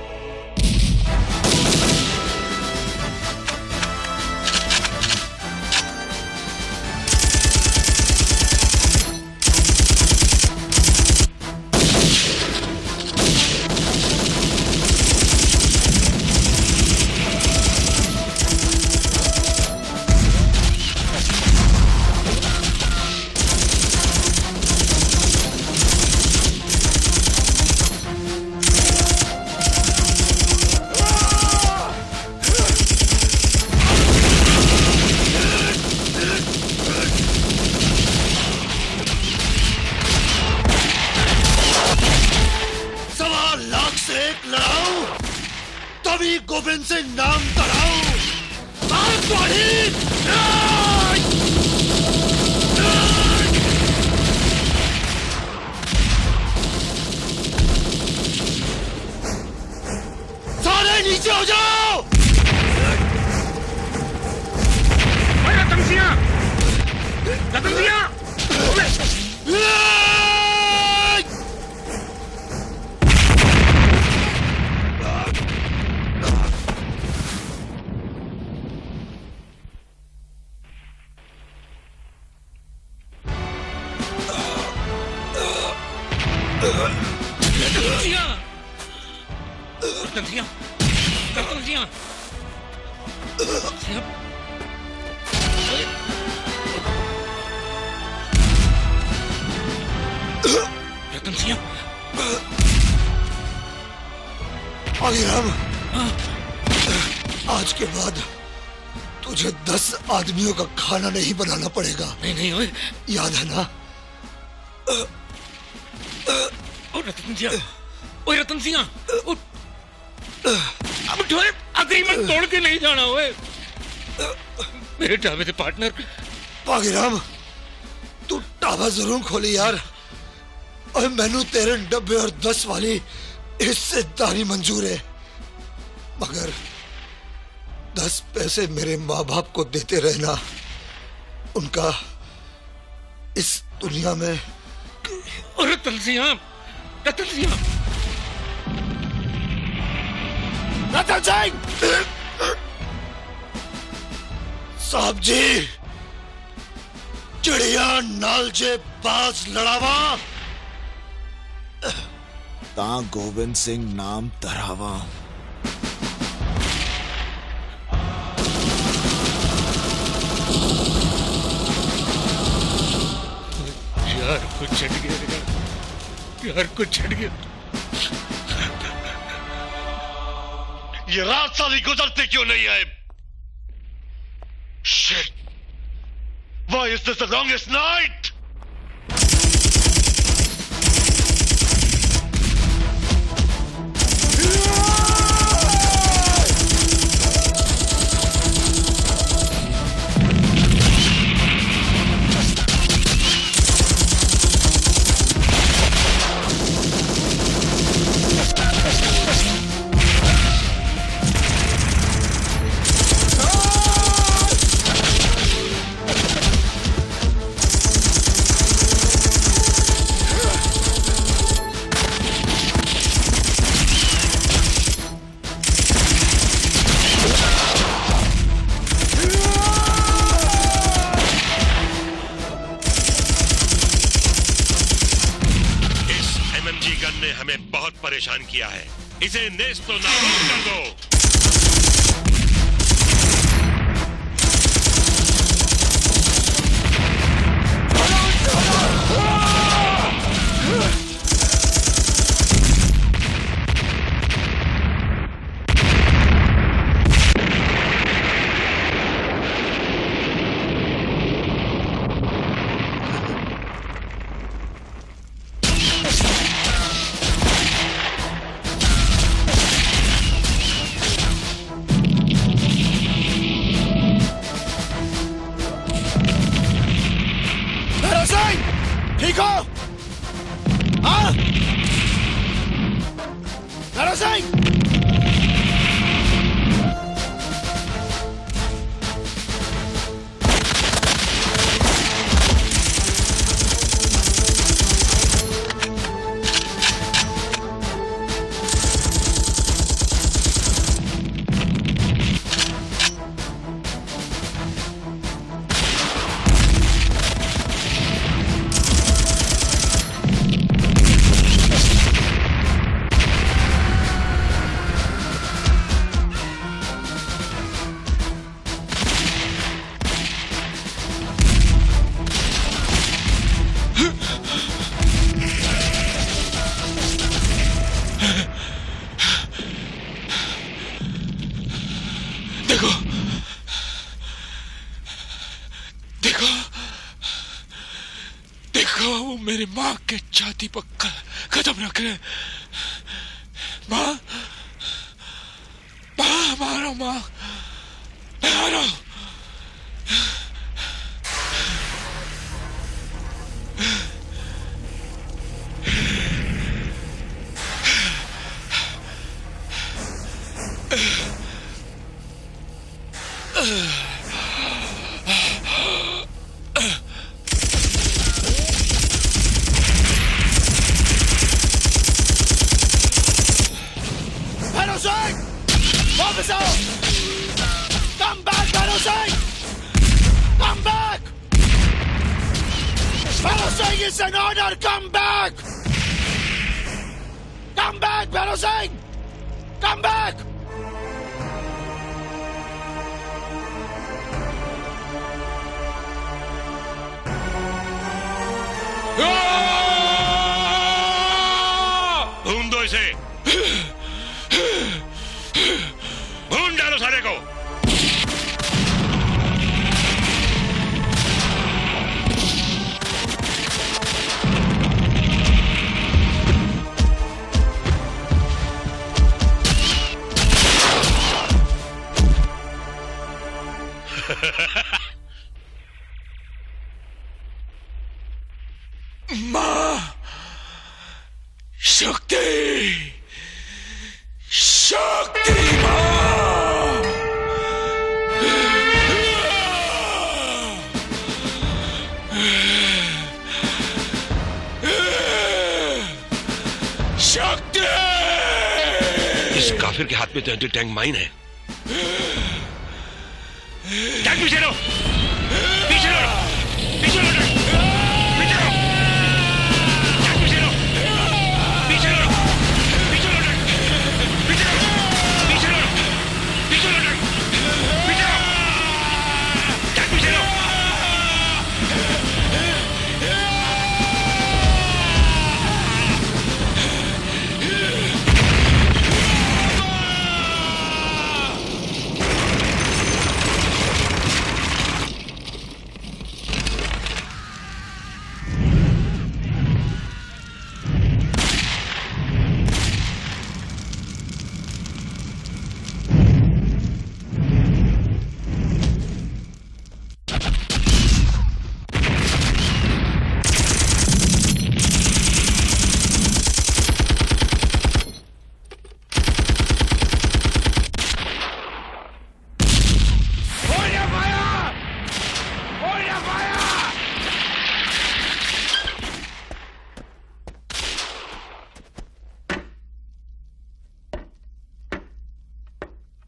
गोविंद सिंह नाम तड़ाओ। सारे नीचे हो जाओ। रतनसिंह, रतनसिंह, अहिराम, आज के बाद तुझे 10 आदमियों का खाना नहीं बनाना पड़ेगा। नहीं ओए, याद है ना? रतन सिंह, अब अग्रीमेंट तोड़ के नहीं जाना ओए। मेरे ढाबे से पार्टनर। पागीराम, तू ढाबा जरूर खोली यार, और मैनू तेरे डब्बे और 10 वाली हिस्सेदारी मंजूर है, मगर 10 पैसे मेरे माँ बाप को देते रहना। उनका इस दुनिया में। रतन सिंह, रतन सिंह, रतन सिंह साहब जी, चिड़िया नाल जे बाज लड़ावा ता गोविंद सिंह नाम तरावा। यार कुछ छट गया, यार कुछ छट गया। ये रात साली गुजरते क्यों नहीं आए? Shit! Why is this the longest night? हमें बहुत परेशान किया है, इसे नेस्तो नाबूद कर दो। देखो देखो देखो, वो मेरी माँ के छाती पर कदम रख रहे। माँ माँ, मारो माँ, मारो। Bhanu Singh! वापस आओ! Come back, Bhanu Singh! Come back! Bhanu Singh, it's an order! Come back! Come back, Bhanu Singh! Come back! भून दो इसे, भून डालो सारे को। माँ, शक्ति, शक्ति माँ। शक्ति। इस काफिर के हाथ में तो एंटी टैंक माइन है। टैंक पीछे लो, पीछे लो, पीछे लो, पीछे लो, टैंक पीछे लो, पीछे लो, पीछे लो, पीछे लो, पीछे लो, पीछे लो, पीछे लो, टैंक पीछे लो।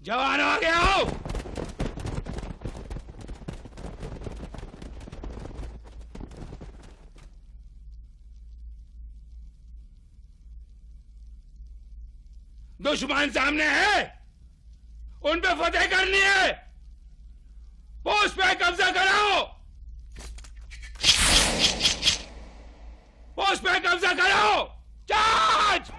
जवान आ गया हो। दुश्मन सामने है, उन पे फतेह करनी है। पोस्ट पे कब्जा कराओ, पोस्ट पे कब्जा कराओ। चार्ज!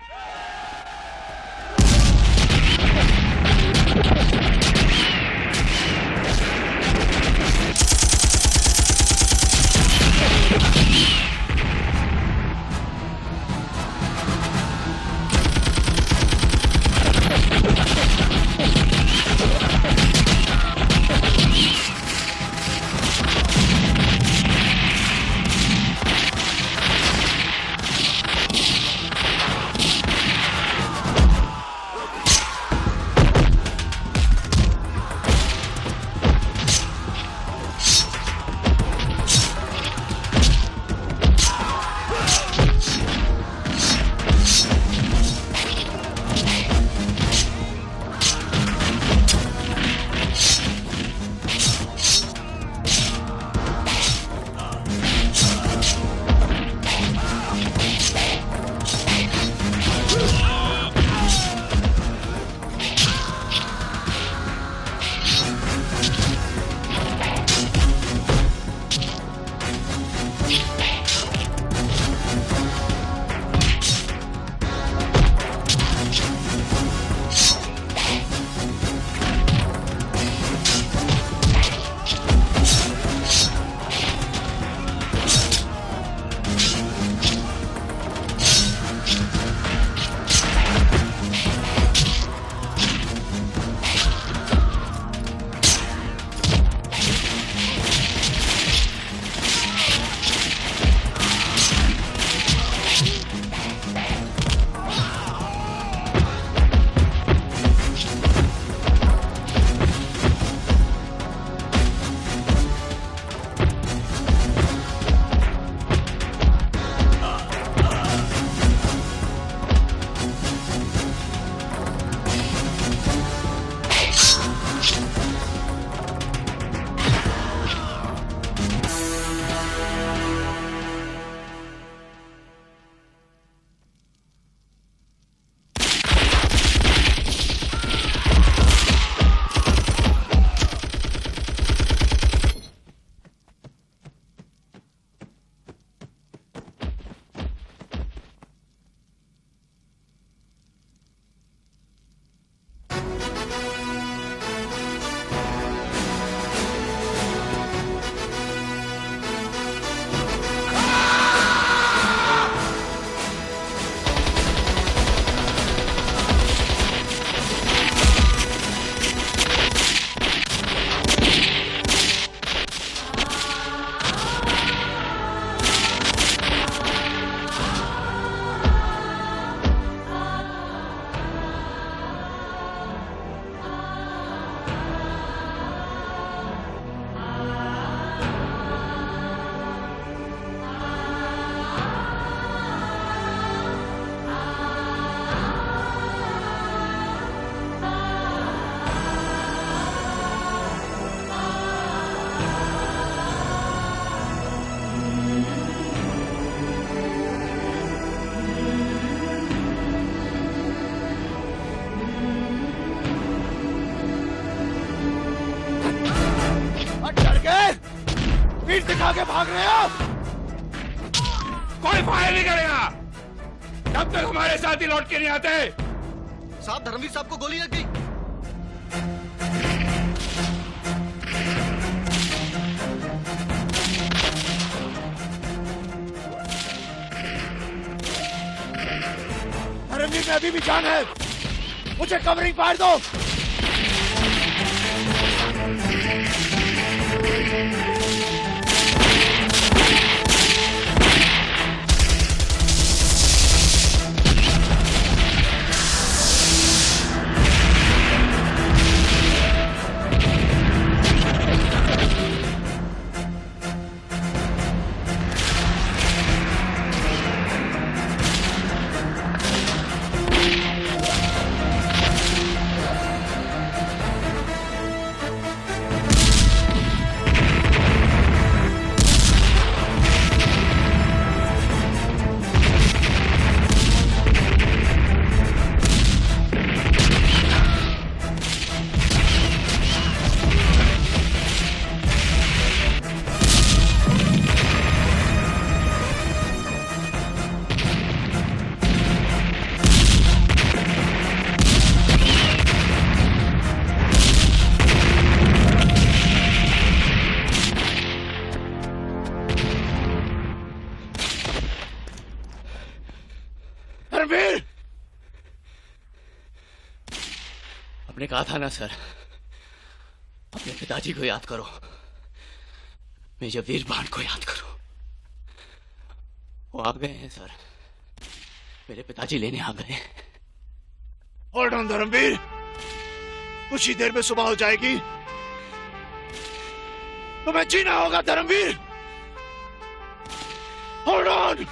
पीठ दिखा के भाग रहे हो? कोई फायर नहीं करेगा जब तक हमारे साथी लौट के नहीं आते। साहब, धर्मवीर साहब को गोली लग गई। धर्मवीर में अभी भी जान है, मुझे कवरिंग फायर दो। आपने कहा था ना सर, अपने पिताजी को याद करो, मेजर वीरबान को याद करो। वो आ गए हैं सर, मेरे पिताजी लेने आ गए। होल्ड ऑन धर्मवीर, कुछ ही देर में सुबह हो जाएगी, तुम्हें जीना होगा धर्मवीर। Hold on.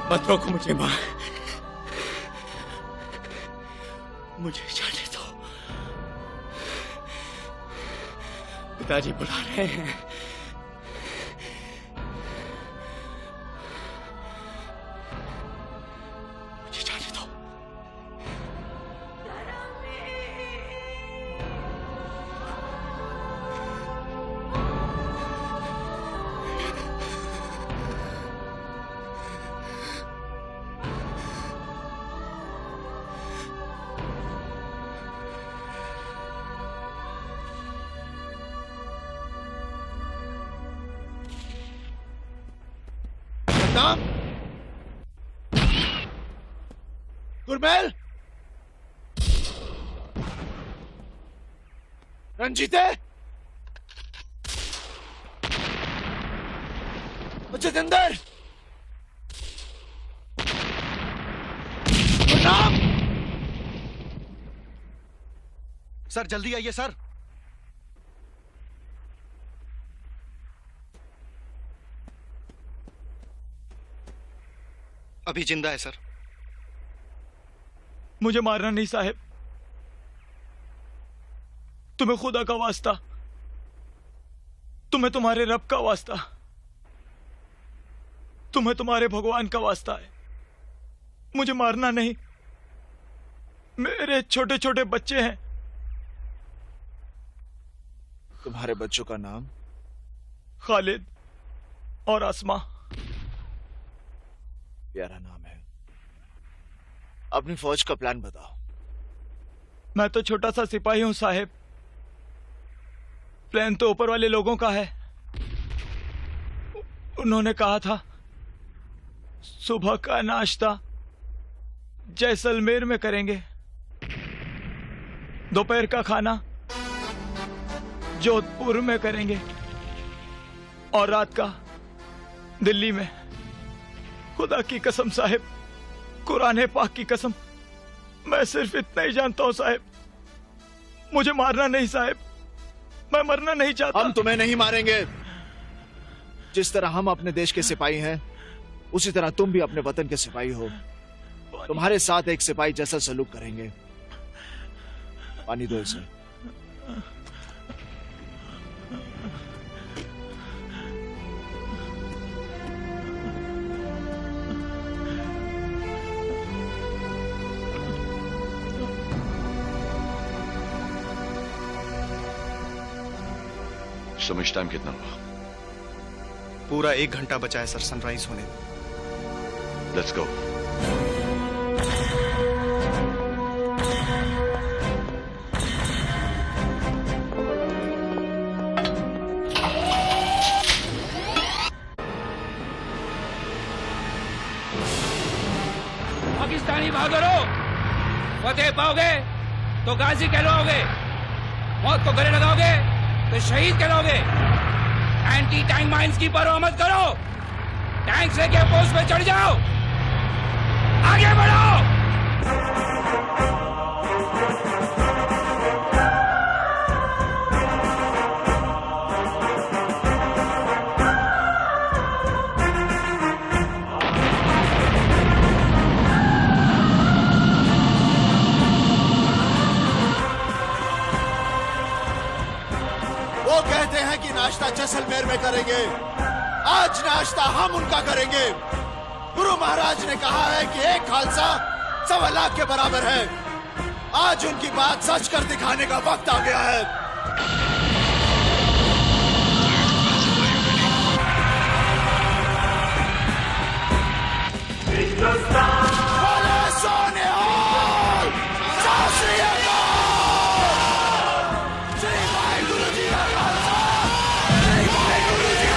मत रोको मुझे मां, मुझे जाने दो। पिताजी बुला रहे हैं। मुझे जाने दो। नाम गुरमेल, रंजीते, जितेंद्र, नाम। सर जल्दी आइए सर। अभी जिंदा है सर। मुझे मारना नहीं साहब, तुम्हें खुदा का वास्ता, तुम्हें तुम्हारे रब का वास्ता, तुम्हें तुम्हारे भगवान का वास्ता है, मुझे मारना नहीं। मेरे छोटे छोटे बच्चे हैं। तुम्हारे बच्चों का नाम? खालिद और आसमा। प्यारा नाम है। अपनी फौज का प्लान बताओ। मैं तो छोटा सा सिपाही हूं साहेब, प्लान तो ऊपर वाले लोगों का है। उन्होंने कहा था सुबह का नाश्ता जैसलमेर में करेंगे, दोपहर का खाना जोधपुर में करेंगे और रात का दिल्ली में। खुदा की कसम साहिब, कुरान पाक की कसम, मैं सिर्फ इतना ही जानता हूं साहिब, मुझे मारना नहीं साहिब, मैं मरना नहीं चाहता। हम तुम्हें नहीं मारेंगे। जिस तरह हम अपने देश के सिपाही हैं, उसी तरह तुम भी अपने वतन के सिपाही हो। तुम्हारे साथ एक सिपाही जैसा सलूक करेंगे। पानी दो इसे। समझ टाइम कितना हुआ? पूरा 1 घंटा बचा है सर सनराइज होने। Let's go. पाकिस्तानी बहादुरो, फतेह पाओगे तो गाजी कहलाओगे, मौत को गले लगाओगे तो शहीद कहलाओगे। एंटी टैंक माइंस की परवाह मत करो, टैंक्स लेके पोस्ट पे चढ़ जाओ, आगे बढ़ो। वो कहते हैं कि नाश्ता जैसलमेर में करेंगे, आज नाश्ता हम उनका करेंगे। गुरु महाराज ने कहा है कि एक खालसा 1.25 लाख के बराबर है। आज उनकी बात सच कर दिखाने का वक्त आ गया है। बोले सोनिहाल, सत श्री अकाल। श्री वाहिगुरु जी का खालसा, श्री वाहिगुरु जी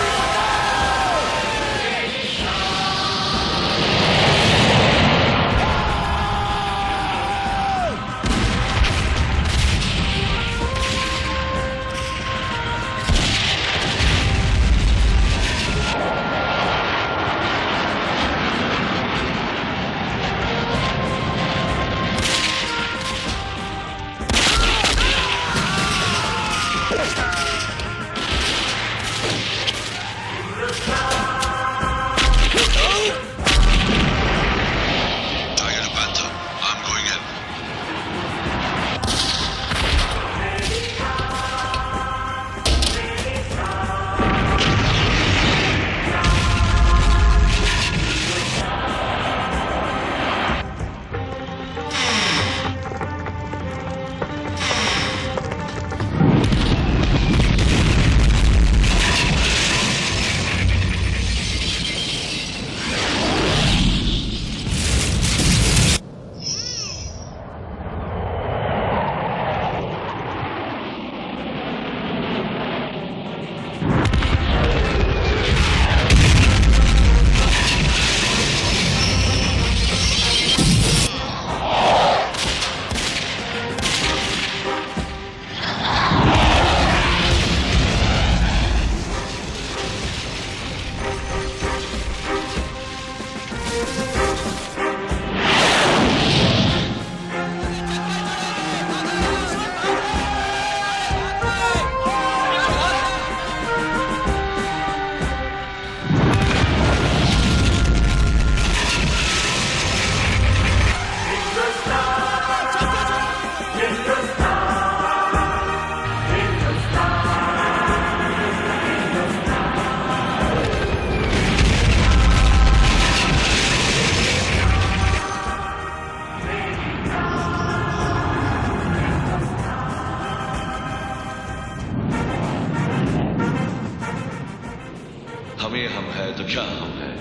की हम है तो क्या हम है,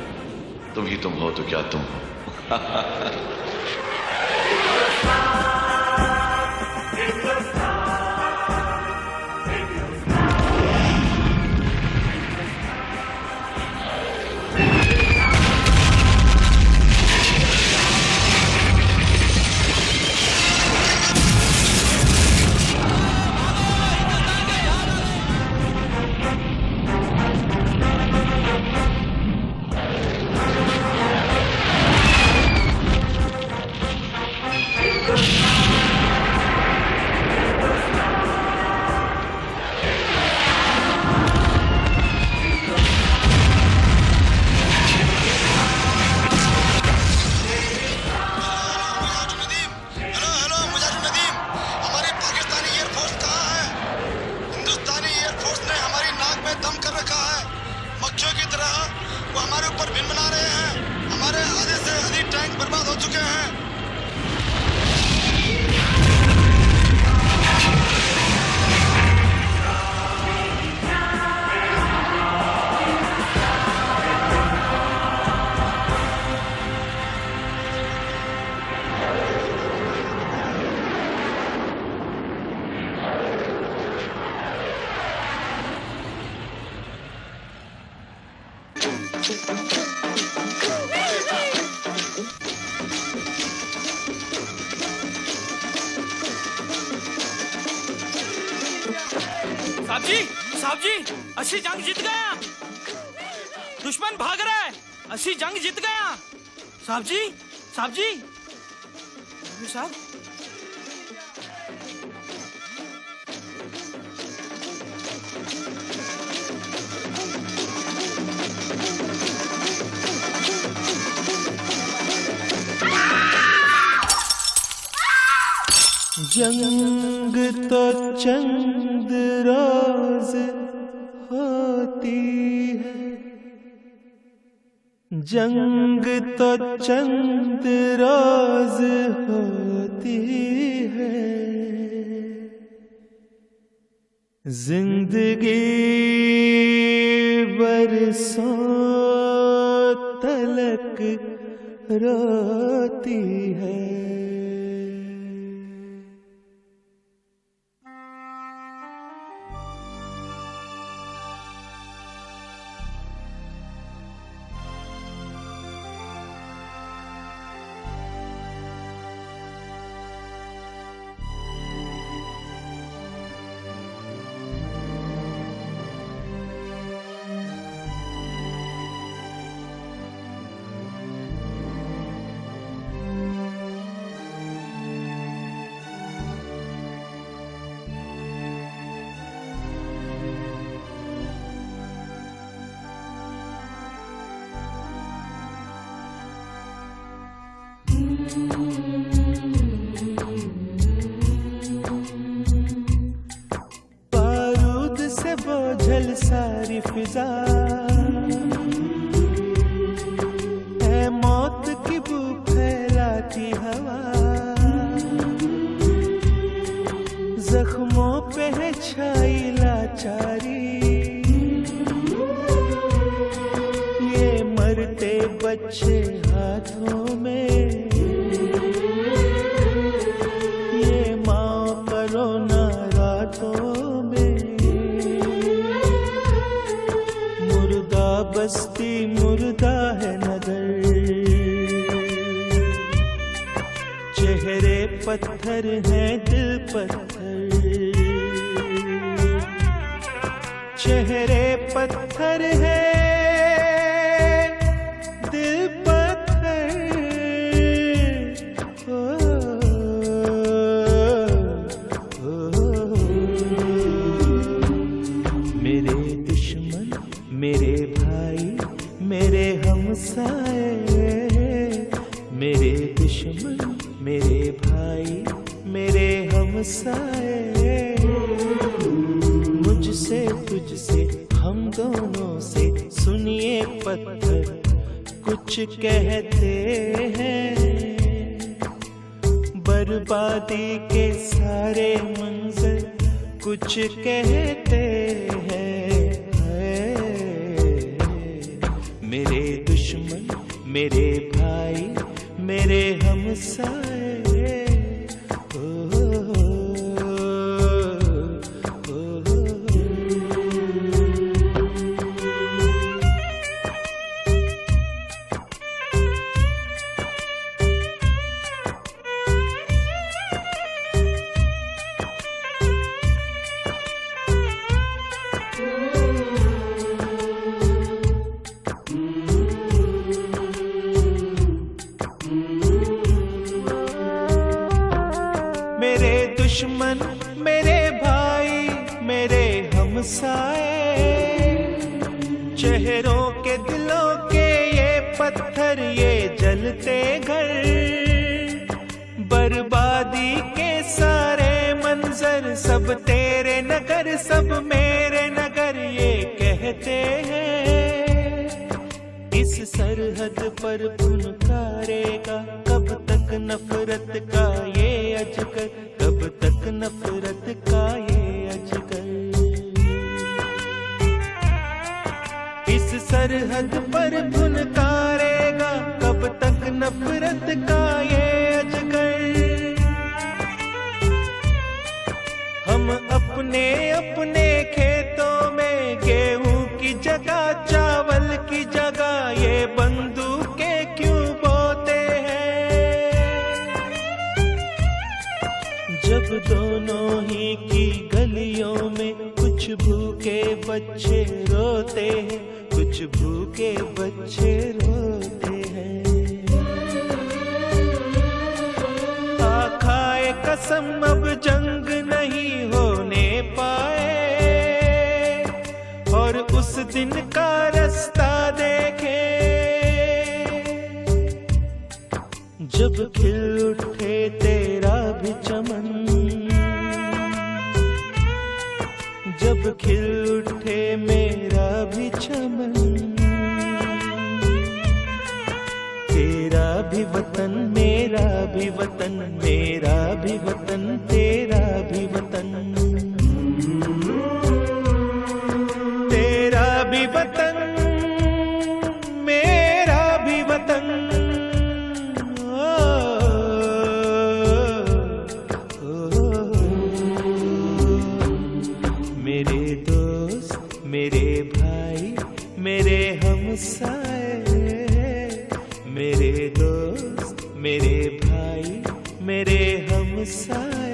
तुम ही तुम हो तो क्या तुम हो। Good. साहब जी, असली जंग जीत गया। दुश्मन भाग रहा है, असली जंग जीत गया। साहब जी, साहब जी, साहब। जंग तो चंद रोज होती है, जंग तो चंद रोज होती है, जिंदगी बरसों तलक रोती है। बारूद से बोझल सारी फिजा है, मौत की बू फैलाती हवा, जख्मों पे है छाई लाचारी, ये मरते बच्चे हाथों में, ये माँ करो ना रातों में, मुर्दा बस्ती मुर्दा है नगर, चेहरे पत्थर हैं दिल पत्थर, चेहरे पत्थर हैं दिल पत्थर। मेरे दुश्मन मेरे भाई मेरे हमसाए, मेरे दुश्मन मेरे भाई मेरे हमसाए, मुझसे तुझसे हम दोनों से सुनिए पत्थर कुछ कहते हैं, बर्बादी के सारे मंजर कुछ कहते हैं। मेरे दुश्मन मेरे भाई मेरे हमसाए, मेरे दुश्मन मेरे भाई मेरे हमसाए, चेहरों के दिलों के ये पत्थर ये जलते घर, बर्बादी के सारे मंजर सब तेरे नगर सब मेरे नगर ये कहते हैं। इस सरहद पर फुनकारेगा कब तक नफरत का ये अजगर, कब तक नफरत का ये अजगर। इस सरहद पर फुनकारेगा कब तक नफरत का ये अजगर। हम अपने अपने खेतों में गेहूं की जगह चावल की जगह ये बंदूकें क्यों बोते हैं। जब दोनों ही की गलियों में कुछ भूल बच्चे रोते हैं। खाए कसम अब जंग नहीं होने पाए, और उस दिन का रास्ता देखे जब खिल उठे तेरा भी चमन, जब खिल उठे मेरा भी चमन। तेरा भी वतन मेरा भी वतन, मेरा भी वतन तेरा भी वतन, तेरा भी वतन मेरा भी वतन। मेरे दोस्त मेरे भाई मेरे हमसाए, मेरे दोस्त मेरे भाई मेरे हमसाए।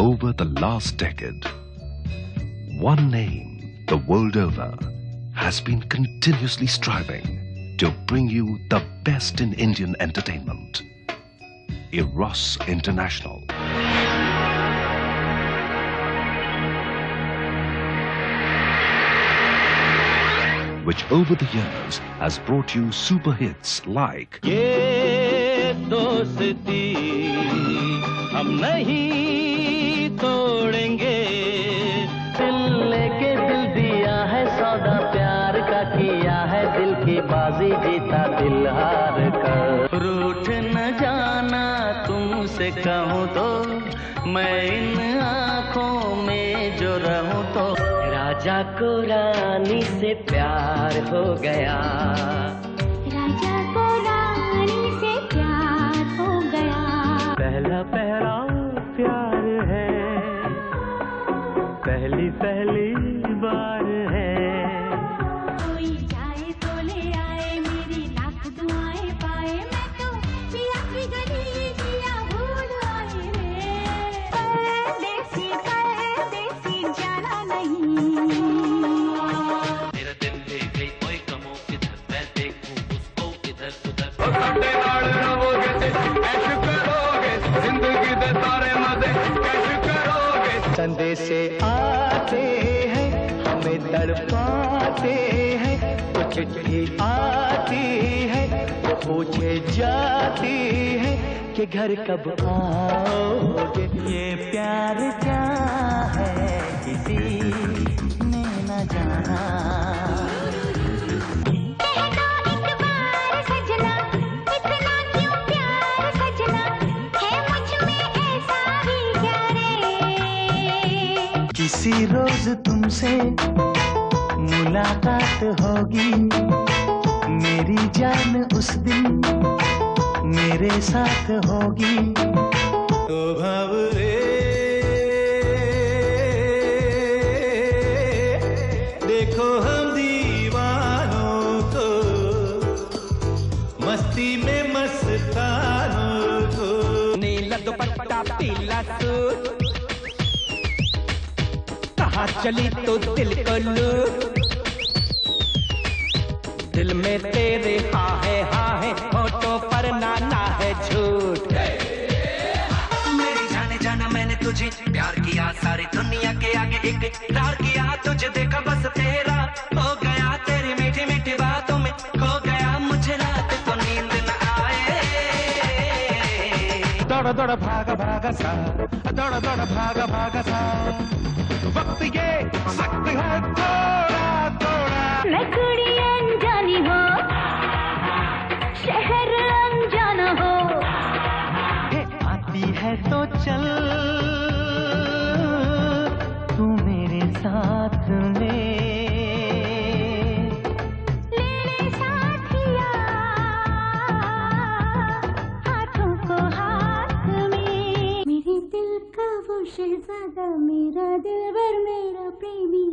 Over the last decade, one name the world over has been continuously striving to bring you the best in Indian entertainment. Eros International. Which over the years has brought you super hits like ये दोस्ती हम नहीं तोड़ेंगे, दिल लेके दिल दिया है सौदा प्यार का, किया है दिल की बाजी जीता दिल हार कर। रूठ न जाना तुमसे कहूँ तो, मैं इन आँखों में जो रहूँ तो। राजा को रानी से प्यार हो गया, राजा को रानी से प्यार हो गया। पहला पहला प्यार है, पहली पहली बार है। कोई जाए तो ले आए, मेरी लाख दुआएं पाए, मैं तो पिया की गली जिया भूल आई रे। देसी जाना नहीं। मेरा दिल ले गई कोई कमों किधर, मैं देखूं उसको इधर उधर। जिंदगी दे सारे मजे कैसे करोगे। संदेशे आते हैं हमें तड़पाते हैं, कुछ चिट्ठी आती है पूछे जाती है कि घर कब आओगे। ये प्यार क्या है किसी ने न जाना। किसी रोज तुमसे मुलाकात होगी, मेरी जान उस दिन मेरे साथ होगी। तो भंवरे देखो हम दीवानों को, मस्ती में मस्तानों को। नीला दुपट्टा पीला सूट, कहाँ चली तो दिल को लूट। दिल में तेरे हाँ है, होठों पर नाना है झूठ। मेरी जाने जाना मैंने तुझे प्यार किया, सारी दुनिया के आगे इकरार किया। तुझे देखा बस तेरा हो गया, तेरी मीठी मीठी बातों में खो गया। मुझे रात को नींद न आए। दौड़ा दौड़ा भागा भागा सा, दौड़ा दौड़ा भागा भागा सा। वक्त ये सख्त है थोड़ा थोड़ा। मैं कुड़ी अनजानी हो, शहर अनजाना हो। आती है तो चल तू मेरे साथ में। ले ले साथिया हाथों को हाथ में। मेरे दिल का वो शहजादा, मेरा दिलबर मेरा प्रेमी।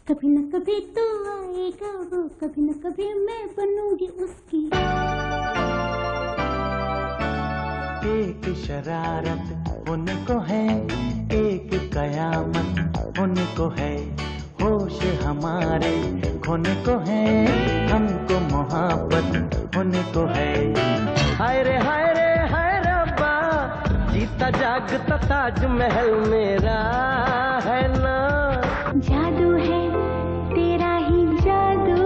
कभी न कभी तो आएगा वो, कभी न कभी मैं बनूंगी उसकी। एक शरारत उनको है, एक कयामत उनको है। होश हमारे खोने को है, हमको मोहब्बत उनको है। हाय रे रब्बा, जीता जागता ताजमहल मेरा है ना। जादू है तेरा ही जादू,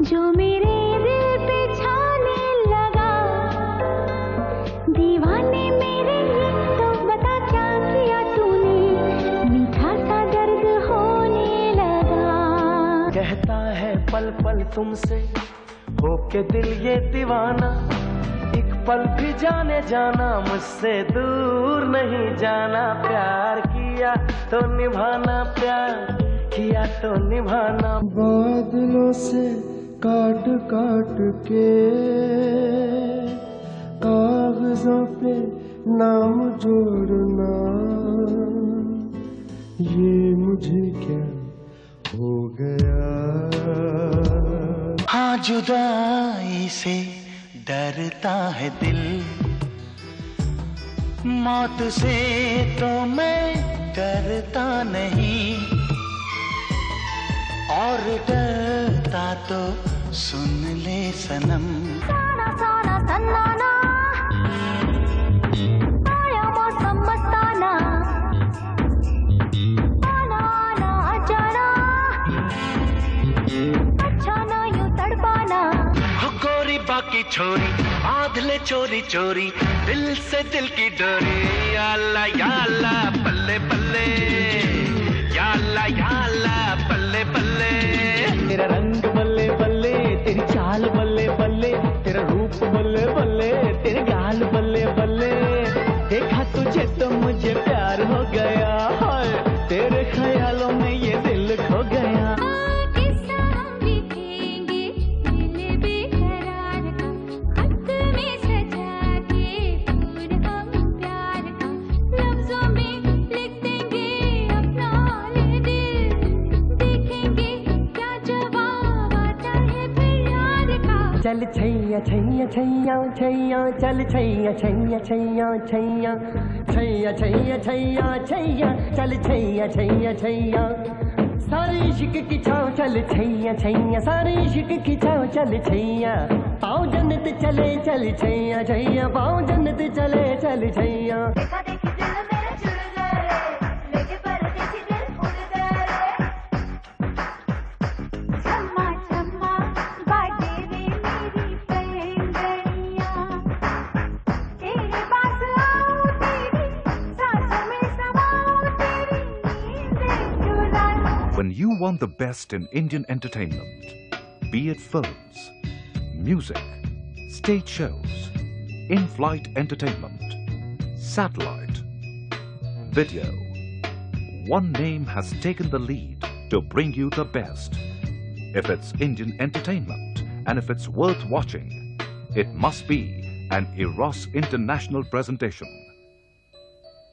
जो मेरे दिल पे छाने लगा। दीवाने मेरे लिए तो बता क्या किया तूने, मीठा सा दर्द होने लगा। कहता है पल पल तुमसे होके दिल ये दीवाना। एक पल भी जाने जाना, मुझसे दूर नहीं जाना। प्यार किया तो निभाना, प्यार किया तो निभाना। बादलों से काट काट के कागजों पे नाम जोड़ना, ये मुझे क्या हो गया। हाँ जुदाई से डरता है दिल, मौत से तो मैं डरता नहीं। और डरता तो सुन ले सनम। साना साना सन्नाना, आया मौसम मस्ताना। आना आना अचाना, अच्छा ना यूं तड़पाना। हो गोरी बाकी छोरी, बांध ले चोरी चोरी दिल से दिल की डोरी। या अल्लाह बल्ले बल्ले, या अल्लाह बल्ले बल्ले। तेरा रंग बल्ले बल्ले, तेरी चाल बल्ले बल्ले, तेरा रूप बल्ले बल्ले, तेरे गाल बल्ले बल्ले। देखा तुझे तो मुझे प्यार हो गया, हाय तेरे ख्यालों में ये दिल खो गया। चल छैया छैया छैया छैया, चल छैया छैया छैया छैया, छैया छैया छैया छैया, चल छैया छैया छैया। सारे इश्क की छाव चल छैया छैया, सारे इश्क की छाव चल छैया। पाँव जन्नत चले चल छैया छैया, पाँव जन्नत चले चल छैया। When you want the best in Indian entertainment, be it films, music, stage shows, in-flight entertainment, satellite, video, one name has taken the lead to bring you the best. If it's Indian entertainment and if it's worth watching, it must be an Eros International presentation.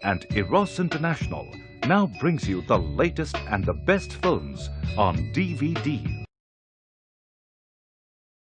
And Eros International now brings you the latest and the best films on DVD